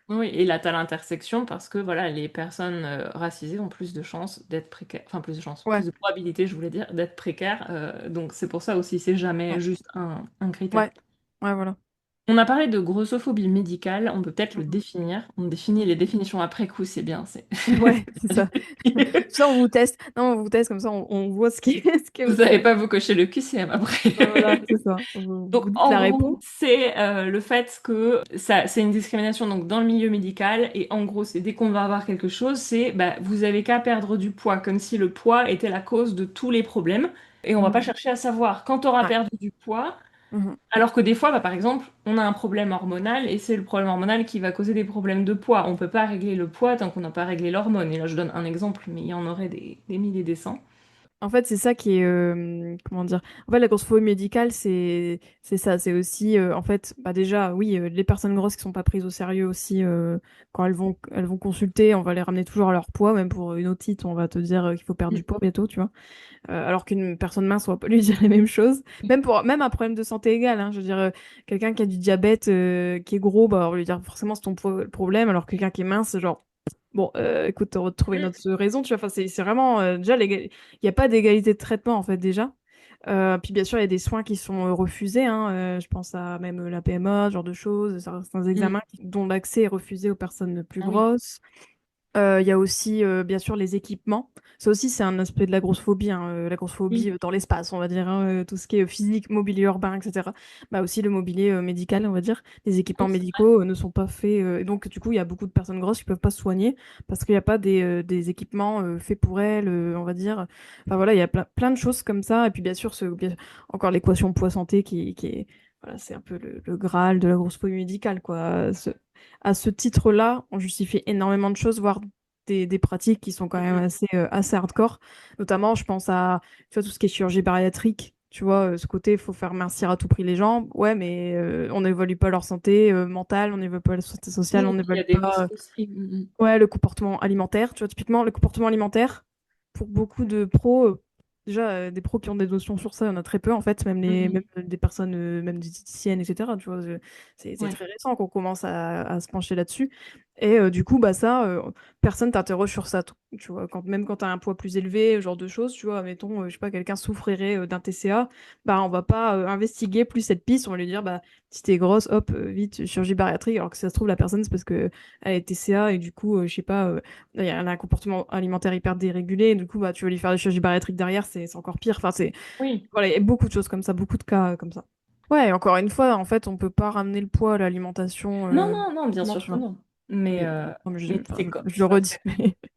Oui, et là, tu as l'intersection parce que voilà, les personnes racisées ont plus de chances d'être précaires, enfin plus de chances, Ouais, plus de probabilité, je voulais dire, d'être précaires. Donc c'est pour ça aussi, c'est jamais ouais, juste un critère. ouais, ouais, voilà. On a parlé de grossophobie médicale, on peut peut-être le Mhm. définir. On définit les définitions après coup, c'est bien. C'est Ouais, c'est ça. Ça, on vous teste. Non, on vous teste comme ça, on voit ce qui est, ce que Vous vous n'avez avez. pas vous cocher le QCM Ouais, voilà, après. c'est ça. Vous Donc, dites en la gros, réponse. c'est le fait que ça, c'est une discrimination donc, dans le milieu médical. Et en gros, c'est dès qu'on va avoir quelque chose, c'est bah, vous avez qu'à perdre du poids, comme si le poids était la cause de tous les problèmes. Et on va pas Mhm. chercher à savoir quand tu auras Ouais. perdu du poids. Mhm. Alors que des fois, bah, par exemple, on a un problème hormonal et c'est le problème hormonal qui va causer des problèmes de poids. On peut pas régler le poids tant qu'on n'a pas réglé l'hormone. Et là, je donne un exemple, mais il y en aurait des milliers et des cents. En fait, c'est ça qui est, comment dire. En fait, la grossophobie médicale, c'est ça. C'est aussi, en fait, bah déjà, oui, les personnes grosses qui sont pas prises au sérieux aussi, quand elles vont consulter, on va les ramener toujours à leur poids, même pour une otite, on va te dire qu'il faut perdre du poids bientôt, tu vois. Alors qu'une personne mince, on va pas lui dire les mêmes choses. Même un problème de santé égal, hein. Je veux dire, quelqu'un qui a du diabète, qui est gros, bah, on va lui dire forcément c'est ton le problème, alors que quelqu'un qui est mince, genre, bon, écoute, on va trouver une autre raison, tu vois. Enfin, c'est vraiment, déjà, il n'y a pas d'égalité de traitement, en fait, déjà. Puis bien sûr, il y a des soins qui sont refusés, hein. Je pense à même la PMA, ce genre de choses, certains Mm. examens dont l'accès est refusé aux personnes plus Ah oui. grosses. Il y a aussi, bien sûr, les équipements. Ça aussi, c'est un aspect de la grossophobie, hein, la grossophobie Oui. dans l'espace, on va dire, hein, tout ce qui est physique, mobilier urbain, etc. Bah, aussi le mobilier médical, on va dire. Les équipements Oui, c'est vrai. médicaux ne sont pas faits. Et donc, du coup, il y a beaucoup de personnes grosses qui peuvent pas se soigner parce qu'il n'y a pas des équipements faits pour elles, on va dire. Enfin, voilà, il y a plein de choses comme ça. Et puis, bien sûr, encore l'équation poids-santé qui est. Voilà, c'est un peu le Graal de la grossophobie médicale, quoi. À ce titre-là, on justifie énormément de choses, voire des pratiques qui sont quand même Mhm. assez hardcore. Notamment, je pense à tu vois, tout ce qui est chirurgie bariatrique. Tu vois, ce côté, il faut faire mincir à tout prix les gens. Ouais, mais on n'évalue pas leur santé mentale, on n'évalue pas leur santé sociale, Oui, on et puis il y n'évalue a des pas risques aussi. Mhm. ouais, le comportement alimentaire. Tu vois, typiquement, le comportement alimentaire, pour beaucoup de pros, déjà, des pros qui ont des notions sur ça, il y en a très peu, en fait, même Mhm. des personnes, même des diététiciennes, etc. Tu vois, c'est Ouais. très récent qu'on commence à se pencher là-dessus. Et du coup, bah ça, personne t'interroge sur ça. Tu vois, même quand tu as un poids plus élevé, ce genre de choses, tu vois, mettons, je sais pas, quelqu'un souffrirait d'un TCA, bah on va pas investiguer plus cette piste, on va lui dire, bah si t'es grosse, hop, vite, chirurgie bariatrique, alors que si ça se trouve, la personne, c'est parce que elle est TCA et du coup, je sais pas, elle a un comportement alimentaire hyper dérégulé, et du coup, bah, tu vas lui faire des chirurgies bariatriques derrière, c'est encore pire. Enfin, Oui. voilà, il y a beaucoup de choses comme ça, beaucoup de cas comme ça. Ouais, et encore une fois, en fait, on peut pas ramener le poids à l'alimentation. Non, non, non, bien Non, sûr tu que vois. non. Mais, Mais, non, mais mais enfin, c'est quoi? je le redis.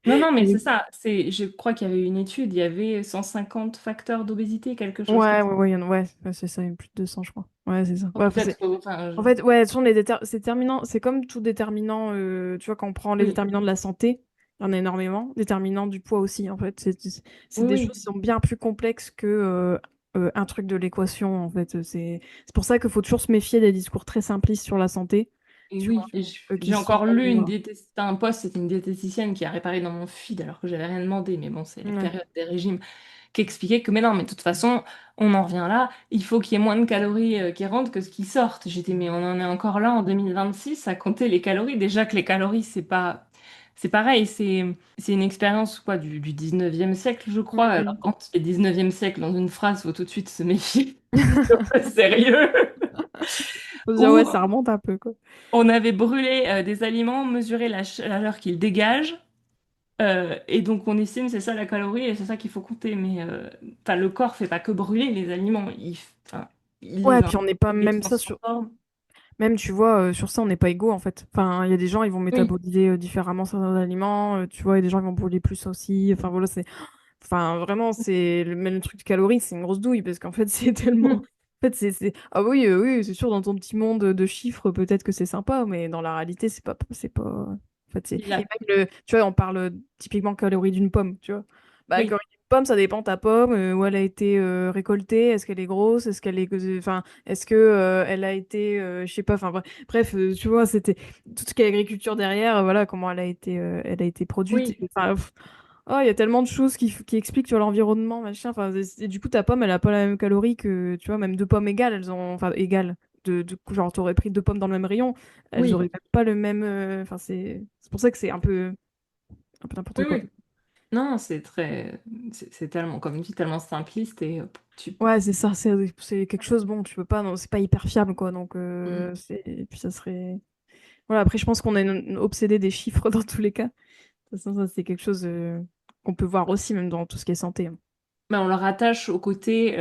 Non, non, mais Mais- c'est ça. Je crois qu'il y avait une étude, il y avait 150 facteurs d'obésité, quelque chose comme ouais, ça. ouais, ouais, ouais, c'est ça, il y a plus de 200, je crois. Ouais, c'est ça. Ouais, Donc enfin, peut-être, enfin, en fait, ouais, ce sont les ces déterminants, c'est comme tout déterminant, tu vois, quand on prend les oui, déterminants de la santé, il y en a énormément, déterminants du poids aussi, en fait. C'est oui, des choses oui, qui sont bien plus complexes que un truc de l'équation, en fait. C'est pour ça qu'il faut toujours se méfier des discours très simplistes sur la santé, et tu vois, oui. Et qui j'ai sont... encore lu c'était un post, c'était une diététicienne qui a réparé dans mon feed alors que j'avais rien demandé, mais bon, c'est la Ouais. période des régimes, qui expliquait que, mais non, mais de toute façon, on en revient là, il faut qu'il y ait moins de calories qui rentrent que ce qui sortent. J'étais, mais on en est encore là en 2026 à compter les calories. Déjà que les calories, c'est pas. C'est pareil, c'est une expérience quoi, du 19e siècle, je crois. Alors, Mhm. quand il y a 19e siècle dans une phrase, faut tout de suite se méfier. C'est sérieux. Faut se dire, ouais, Où ça remonte un peu, quoi. on avait brûlé des aliments, mesuré la chaleur qu'ils dégagent. Et donc on estime, c'est ça la calorie, et c'est ça qu'il faut compter. Mais enfin, le corps fait pas que brûler les aliments, enfin, il Ouais, les puis on n'est pas il les même ça sur... transforme. Même, tu vois, sur ça, on n'est pas égaux, en fait. Enfin, il y a des gens, ils vont Oui, métaboliser différemment certains aliments, tu vois, il y a des gens qui vont brûler plus aussi. Enfin, voilà, c'est... Enfin, vraiment, même le truc de calories, c'est une grosse douille, parce qu'en fait, c'est tellement... En Mhm. fait, Ah oui, oui, c'est sûr, dans ton petit monde de chiffres, peut-être que c'est sympa, mais dans la réalité, c'est pas... C'est pas... En fait, c'est... Il Et a- même, tu vois, on parle typiquement calories d'une pomme, tu vois. Bah, oui, calories d'une pomme, ça dépend de ta pomme, où elle a été récoltée, est-ce qu'elle est grosse, est-ce qu'elle est... Enfin, est-ce que elle a été... je sais pas, enfin, bref, tu vois, c'était tout ce qui est agriculture derrière, voilà, comment elle a été produite. oui, Enfin, oh, il y a tellement de choses qui expliquent sur l'environnement, machin. Enfin, et du coup, ta pomme, elle a pas la même calorie que, tu vois, même deux pommes égales, elles ont, enfin, égales. Genre, t'aurais pris deux pommes dans le même rayon, elles oui, auraient même pas le même. Enfin, c'est pour ça que c'est un peu oui, n'importe quoi. oui. Non, c'est tellement, comme dit, tellement simpliste et Ouais, c'est ça, c'est quelque chose, bon, tu peux pas, non, c'est pas hyper fiable, quoi. Donc, Mm. et puis ça serait. Voilà, après, je pense qu'on est obsédé des chiffres dans tous les cas. De toute façon, ça, c'est quelque chose qu'on peut voir aussi, même dans tout ce qui est santé, hein. Ben, on le rattache au côté,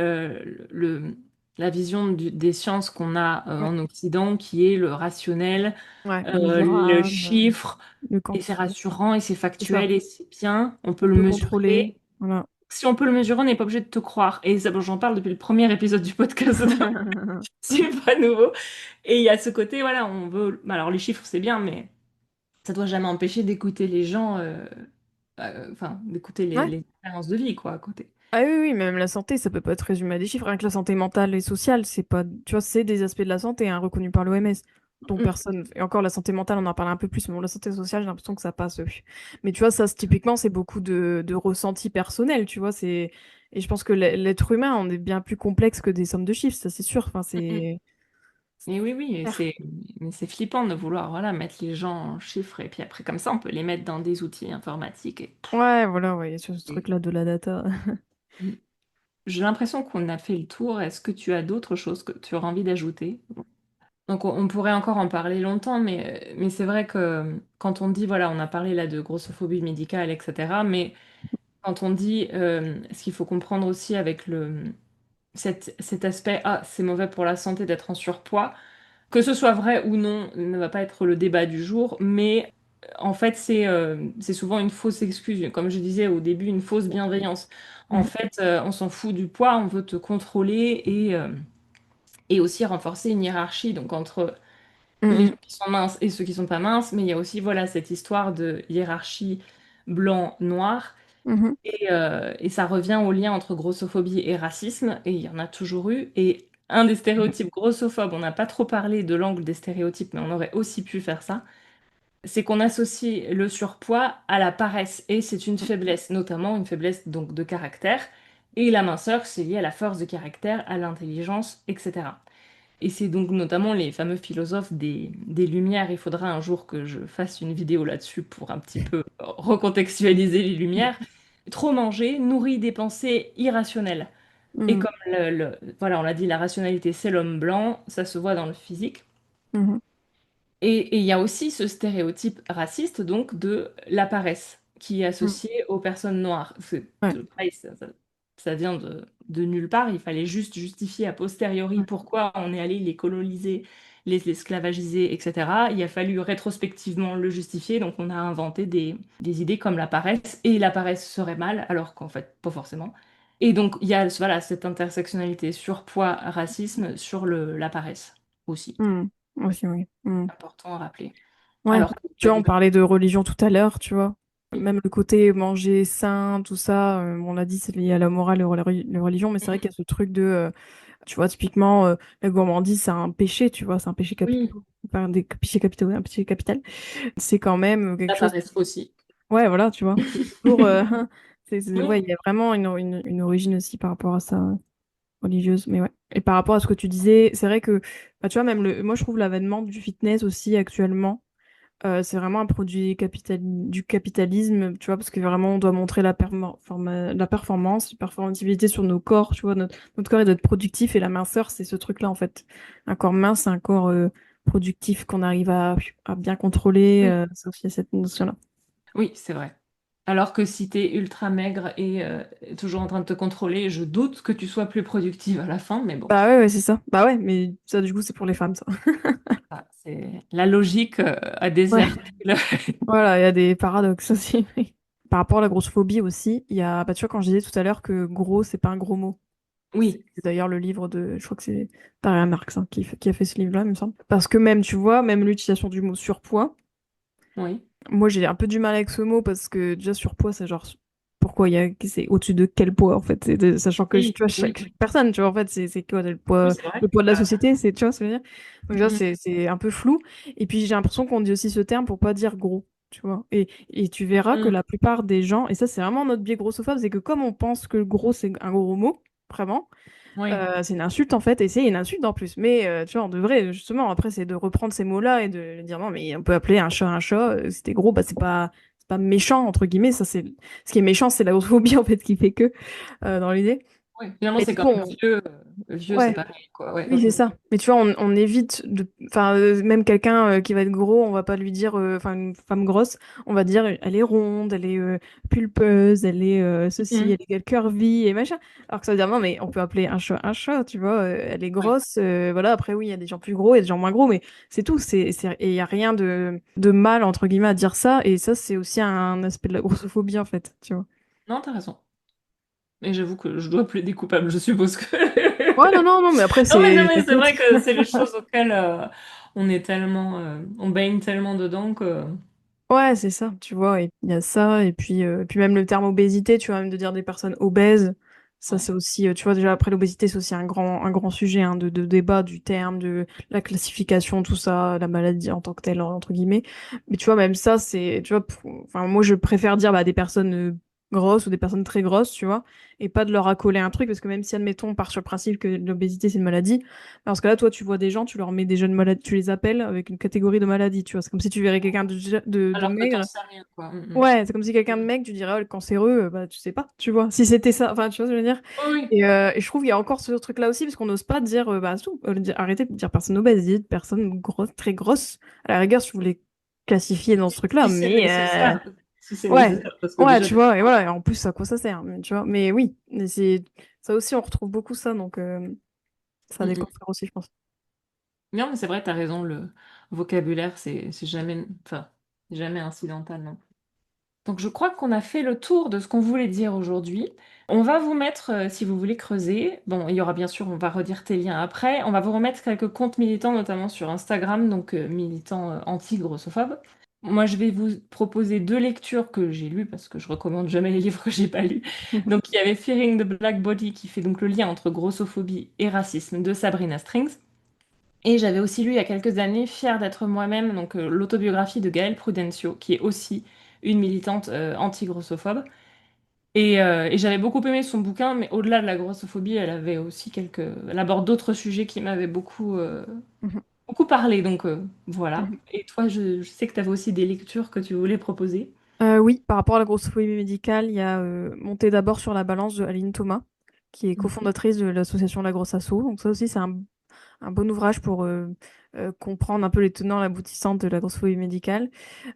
la vision des sciences qu'on a Ouais, en Occident, qui est le rationnel, ouais, le le mesurable, chiffre, le et c'est quanti. rassurant, et c'est C'est ça. factuel, et c'est bien, on peut On le peut contrôler. mesurer. Voilà. Si on peut le mesurer, on n'est pas obligé de te croire. Et ça, bon, j'en parle depuis le premier épisode du podcast, donc c'est pas nouveau. Et il y a ce côté, voilà, on veut. Alors les chiffres, c'est bien, mais ça doit jamais empêcher d'écouter les gens, enfin, d'écouter Ouais. les expériences de vie, quoi, à côté. Ah oui, oui, même la santé, ça peut pas être résumé à des chiffres. Rien que la santé mentale et sociale, c'est pas, tu vois, c'est des aspects de la santé, hein, reconnus par l'OMS, dont Mm, personne. Et encore, la santé mentale, on en parle un peu plus, mais bon, la santé sociale, j'ai l'impression que ça passe. Mais tu vois, ça, typiquement, c'est beaucoup de ressentis personnels, tu vois. Et je pense que l'être humain, on est bien plus complexe que des sommes de chiffres, ça, c'est sûr. Enfin, mm, mm. c'est Et oui, oui, clair. mais c'est flippant de vouloir voilà, mettre les gens en chiffres et puis après, comme ça, on peut les mettre dans des outils informatiques. Ouais, voilà, ouais, sur ce Et- truc-là de la data. Mm. J'ai l'impression qu'on a fait le tour. Est-ce que tu as d'autres choses que tu auras envie d'ajouter? Donc, on pourrait encore en parler longtemps, mais c'est vrai que quand on dit, voilà, on a parlé là de grossophobie médicale, etc., mais quand on dit ce qu'il faut comprendre aussi avec cet aspect, ah, c'est mauvais pour la santé d'être en surpoids, que ce soit vrai ou non, ne va pas être le débat du jour, mais en fait, c'est souvent une fausse excuse. Comme je disais au début, une fausse bienveillance. En Mhm. fait, on s'en fout du poids, on veut te contrôler et aussi renforcer une hiérarchie donc entre les gens Mhm. qui sont minces et ceux qui sont pas minces, mais il y a aussi voilà, cette histoire de hiérarchie blanc, noir. Mhm. Et ça revient au lien entre grossophobie et racisme, et il y en a toujours eu. Et un des stéréotypes grossophobes, on n'a pas trop parlé de l'angle des stéréotypes, mais on aurait aussi pu faire ça, c'est qu'on associe le surpoids à la paresse, et c'est une faiblesse, notamment une faiblesse donc de caractère. Et la minceur, c'est lié à la force de caractère, à l'intelligence, etc. Et c'est donc notamment les fameux philosophes des Lumières. Il faudra un jour que je fasse une vidéo là-dessus pour un petit peu recontextualiser les Lumières. Trop manger nourrit des pensées irrationnelles. Et Mhm. comme voilà, on l'a dit, la rationalité, c'est l'homme blanc, ça se voit dans le physique. Mhm. Et il y a aussi ce stéréotype raciste, donc, de la paresse, qui est Mhm. associé aux personnes noires. Ouais. Pareil, ça vient de nulle part. Il fallait juste justifier a posteriori pourquoi on est allé les coloniser, les esclavagiser, etc. Il a fallu rétrospectivement le justifier, donc on a inventé des idées comme la paresse, et la paresse serait mal, alors qu'en fait, pas forcément. Et donc, il y a voilà, cette intersectionnalité surpoids, racisme sur la paresse aussi. Mhm. Aussi, oui. Mhm. Important à rappeler. Ouais, Alors que tu pas vois, du on tout. parlait de religion tout à l'heure, tu vois. Oui. Même le côté manger sain, tout ça, on l'a dit, c'est lié à la morale et la religion, mais c'est vrai qu'il y a ce truc de, tu vois, typiquement, la gourmandise, c'est un péché, tu vois, c'est un péché capital. Oui, Enfin, des péchés capitaux, un péché capital. C'est quand même quelque la chose. paresse aussi. Ouais, voilà, tu vois. Pour, Oui, ouais, il y a vraiment une origine aussi par rapport à ça, religieuse, mais ouais. Et par rapport à ce que tu disais, c'est vrai que, bah, tu vois, même moi, je trouve l'avènement du fitness aussi actuellement. C'est vraiment un produit du capitalisme, tu vois, parce que vraiment, on doit montrer la performance, la performativité sur nos corps, tu vois, notre corps, il doit être productif, et la minceur, c'est ce truc-là, en fait. Un corps mince, c'est un corps productif qu'on arrive à bien contrôler, oui, c'est aussi cette notion-là. oui, c'est vrai. Alors que si t'es ultra maigre et toujours en train de te contrôler, je doute que tu sois plus productive à la fin, mais bon, Bah ouais, ouais, c'est ça. Bah ouais, mais ça, du coup, c'est pour les femmes, ça. ça, c'est la logique a déserté. Ouais, voilà, il y a des paradoxes aussi. Par rapport à la grossophobie aussi, il y a, bah, tu vois, quand je disais tout à l'heure que gros, c'est pas un gros mot. C'est Oui, d'ailleurs le livre de, je crois que c'est Daria Marx, hein, qui a fait ce livre-là, il me semble. Parce que même, tu vois, même l'utilisation du mot surpoids, oui, moi j'ai un peu du mal avec ce mot parce que déjà surpoids, c'est genre, pourquoi c'est au-dessus de quel poids en fait? Sachant que tu oui, vois, oui, chaque personne, tu vois, en fait, c'est quoi oui, c'est vrai. le poids de la société, c'est, tu vois ce que je veux dire? Donc déjà, Mm, c'est un peu flou. Et puis j'ai l'impression qu'on dit aussi ce terme pour pas dire gros. Tu vois. Et tu verras que mm, la plupart des gens, et ça c'est vraiment notre biais grossophobe, c'est que comme on pense que le gros c'est un gros mot, vraiment, oui. c'est une insulte en fait, et c'est une insulte en plus. Mais tu vois, on devrait justement, après, c'est de reprendre ces mots-là et de dire non, mais on peut appeler un chat. Si t'es gros, bah c'est pas méchant, entre guillemets. Ça, c'est... Ce qui est méchant, c'est la grossophobie en fait qui fait que, dans l'idée. Oui. Finalement, Mais c'est du comme coup, vieux, c'est ouais. pareil, quoi. Ouais. Oui, c'est ça. Mais tu vois, on évite de. Enfin, même quelqu'un qui va être gros, on va pas lui dire. Enfin, une femme grosse, on va dire elle est ronde, elle est pulpeuse, elle est ceci, Mm. elle est curvy et machin. Alors que ça veut dire non, mais on peut appeler un chat, tu vois. Elle est Oui. grosse. Voilà, après, oui, il y a des gens plus gros et des gens moins gros, mais c'est tout. Et il y a rien de mal, entre guillemets, à dire ça. Et ça, c'est aussi un aspect de la grossophobie, en fait, tu vois. Non, t'as raison. Mais j'avoue que je dois plaider coupable, je suppose que. Ouais, non, non, non, mais après, Non, c'est. mais c'est T'inquiète. vrai que c'est les choses auxquelles on est tellement, on baigne tellement dedans que. Ouais, c'est ça, tu vois, et il y a ça, et puis même le terme obésité, tu vois, même de dire des personnes obèses, ça Ouais. c'est aussi, tu vois, déjà après l'obésité, c'est aussi un grand sujet hein, de débat du terme, de la classification, tout ça, la maladie en tant que telle, entre guillemets. Mais tu vois, même ça, c'est, tu vois, enfin, moi je préfère dire bah, des personnes grosses ou des personnes très grosses, tu vois, et pas de leur accoler un truc, parce que même si, admettons, on part sur le principe que l'obésité c'est une maladie, dans ce cas-là, toi, tu vois des gens, tu leur mets des jeunes maladies, tu les appelles avec une catégorie de maladie, tu vois. C'est comme si tu verrais quelqu'un de Alors que t'en maigre. sais rien, quoi. Ouais, c'est comme si quelqu'un de maigre, tu dirais, oh, le cancéreux, bah, tu sais pas, tu vois. Si c'était ça, enfin, tu vois ce que je veux dire. Oui, oui. Et je trouve qu'il y a encore ce truc-là aussi, parce qu'on n'ose pas dire, bah, c'est tout, arrêtez de dire personne obèse, dites personne grosse, très grosse. À la rigueur, si vous voulez classifier dans ce truc-là, Si c'est mais nécessaire. Si c'est ouais, nécessaire, parce que ouais, déjà. tu vois, et voilà, et en plus, à quoi ça sert, tu vois. Mais oui, mais c'est ça aussi, on retrouve beaucoup ça, donc ça a Mm, des mm. quoi faire aussi, je pense. Non, mais c'est vrai, t'as raison, le vocabulaire, c'est jamais, enfin, jamais incidental, non. Donc je crois qu'on a fait le tour de ce qu'on voulait dire aujourd'hui. On va vous mettre, si vous voulez creuser, bon, il y aura bien sûr, on va redire tes liens après, on va vous remettre quelques comptes militants, notamment sur Instagram, donc militants anti-grossophobes. Moi, je vais vous proposer 2 lectures que j'ai lues parce que je recommande jamais les livres que j'ai pas lus. Donc, il y avait Fearing the Black Body qui fait donc le lien entre grossophobie et racisme de Sabrina Strings. Et j'avais aussi lu il y a quelques années Fière d'être moi-même, donc l'autobiographie de Gaëlle Prudencio, qui est aussi une militante anti-grossophobe. Et j'avais beaucoup aimé son bouquin, mais au-delà de la grossophobie, elle avait aussi elle aborde d'autres sujets qui m'avaient Mhm. beaucoup parlé. Donc voilà. Mhm. Et toi, je sais que tu avais aussi des lectures que tu voulais proposer. Oui, par rapport à la grossophobie médicale, il y a Monter d'abord sur la balance de Aline Thomas, qui est cofondatrice de l'association La Grosse Asso. Donc ça aussi, c'est un bon ouvrage pour comprendre un peu les tenants et aboutissants de la grossophobie médicale.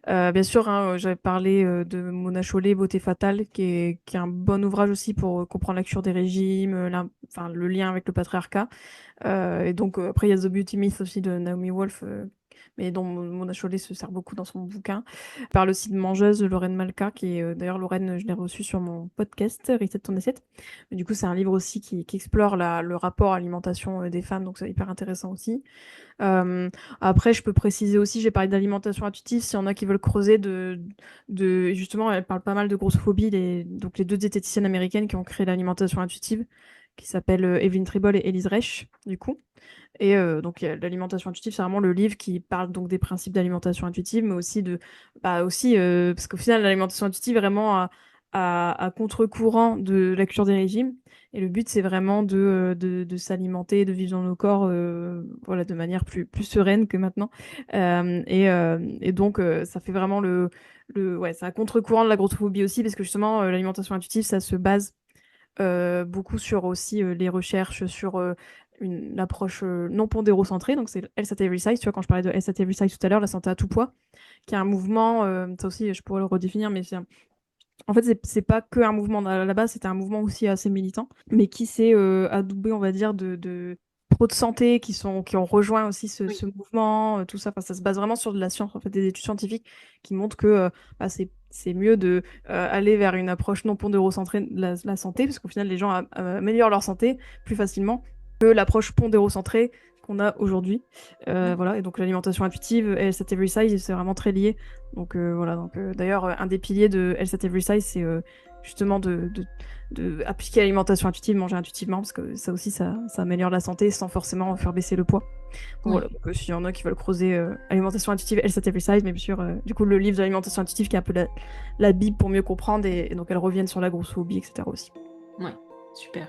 Bien sûr, hein, j'avais parlé de Mona Chollet, Beauté fatale, qui est un bon ouvrage aussi pour comprendre la cure des régimes, enfin, le lien avec le patriarcat. Et donc, après, il y a The Beauty Myth aussi de Naomi Wolf, mais dont Mona Chollet se sert beaucoup dans son bouquin. Elle parle aussi de Mangeuse de Lorraine Malka, qui est d'ailleurs, Lorraine, je l'ai reçue sur mon podcast, Reset ton assiette. Mais du coup, c'est un livre aussi qui explore le rapport à l'alimentation des femmes, donc c'est hyper intéressant aussi. Euh, Après, je peux préciser aussi, j'ai parlé d'alimentation intuitive, s'il y en a qui veulent creuser justement, elle parle pas mal de grossophobie, donc les deux diététiciennes américaines qui ont créé l'alimentation intuitive, qui s'appellent Evelyn Tribole et Elise Reich, du coup. Et donc, l'alimentation intuitive, c'est vraiment le livre qui parle donc des principes d'alimentation intuitive, mais aussi parce qu'au final, l'alimentation intuitive est vraiment à contre-courant de la cure des régimes. Et le but, c'est vraiment de s'alimenter, de vivre dans nos corps, voilà, de manière plus sereine que maintenant. Et donc, ça fait vraiment ouais, c'est à contre-courant de la grossophobie aussi, parce que justement, l'alimentation intuitive, ça se base beaucoup sur aussi les recherches sur une approche non pondérocentrée. Donc, c'est Health at Every Size. Tu vois, quand je parlais de Health at Every Size tout à l'heure, la santé à tout poids, qui est un mouvement, ça aussi, je pourrais le redéfinir, mais en fait, c'est pas que un mouvement. À la base, c'était un mouvement aussi assez militant, mais qui s'est adoubé, on va dire, de pros de santé qui ont rejoint aussi Oui. ce mouvement, tout ça. Enfin, ça se base vraiment sur de la science, en fait, des études scientifiques qui montrent que bah, c'est mieux de aller vers une approche non pondérocentrée de la santé, parce qu'au final, les gens améliorent leur santé plus facilement que l'approche pondérocentrée qu'on a aujourd'hui. Voilà, et donc l'alimentation intuitive et cette Every Size, c'est vraiment très lié. Donc voilà, d'ailleurs, un des piliers de Health at Every Size, c'est justement de appliquer l'alimentation intuitive, manger intuitivement, parce que ça aussi, ça améliore la santé sans forcément faire baisser le poids. Donc, Oui. voilà, donc s'il y en a qui veulent creuser alimentation intuitive, Health at Every Size, mais bien sûr, du coup, le livre de l'alimentation intuitive qui est un peu la Bible pour mieux comprendre, et donc elles reviennent sur la grossophobie, etc. aussi. Ouais, super.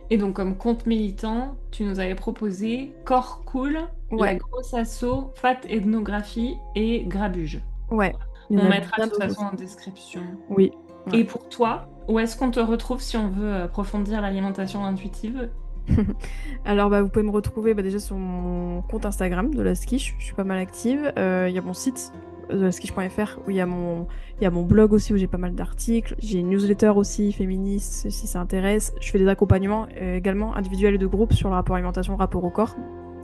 Et donc, comme compte militant, tu nous avais proposé Corps Cool, La Ouais, Grosse Asso, Fat Ethnographie et Grabuge. ouais, il y en On a mettra de bien toute d'autres façon aussi. en description. Oui, ouais. Et pour toi, où est-ce qu'on te retrouve si on veut approfondir l'alimentation intuitive? Alors, bah, vous pouvez me retrouver déjà sur mon compte Instagram de la Skiche. Je suis pas mal active. Il y a mon site de laskiche.fr où il y a mon blog aussi où j'ai pas mal d'articles. J'ai une newsletter aussi féministe si ça intéresse. Je fais des accompagnements également individuels et de groupe sur le rapport alimentation, rapport au corps.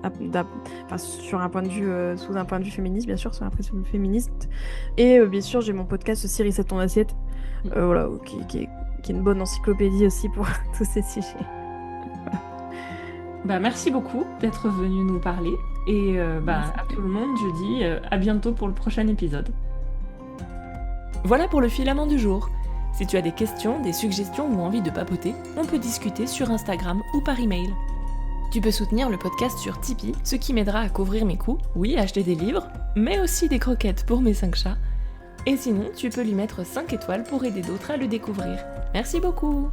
Enfin, sur un point de vue, sous un point de vue féministe, bien sûr, sur un prisme féministe. Et bien sûr, j'ai mon podcast aussi, Reset ton assiette, voilà, qui est une bonne encyclopédie aussi pour tous ces sujets. Bah, merci beaucoup d'être venu nous parler. Et Merci. à tout le monde, je dis à bientôt pour le prochain épisode. Voilà pour le filament du jour. Si tu as des questions, des suggestions ou envie de papoter, on peut discuter sur Instagram ou par email. Tu peux soutenir le podcast sur Tipeee, ce qui m'aidera à couvrir mes coûts, oui, acheter des livres, mais aussi des croquettes pour mes 5 chats. Et sinon, tu peux lui mettre 5 étoiles pour aider d'autres à le découvrir. Merci beaucoup!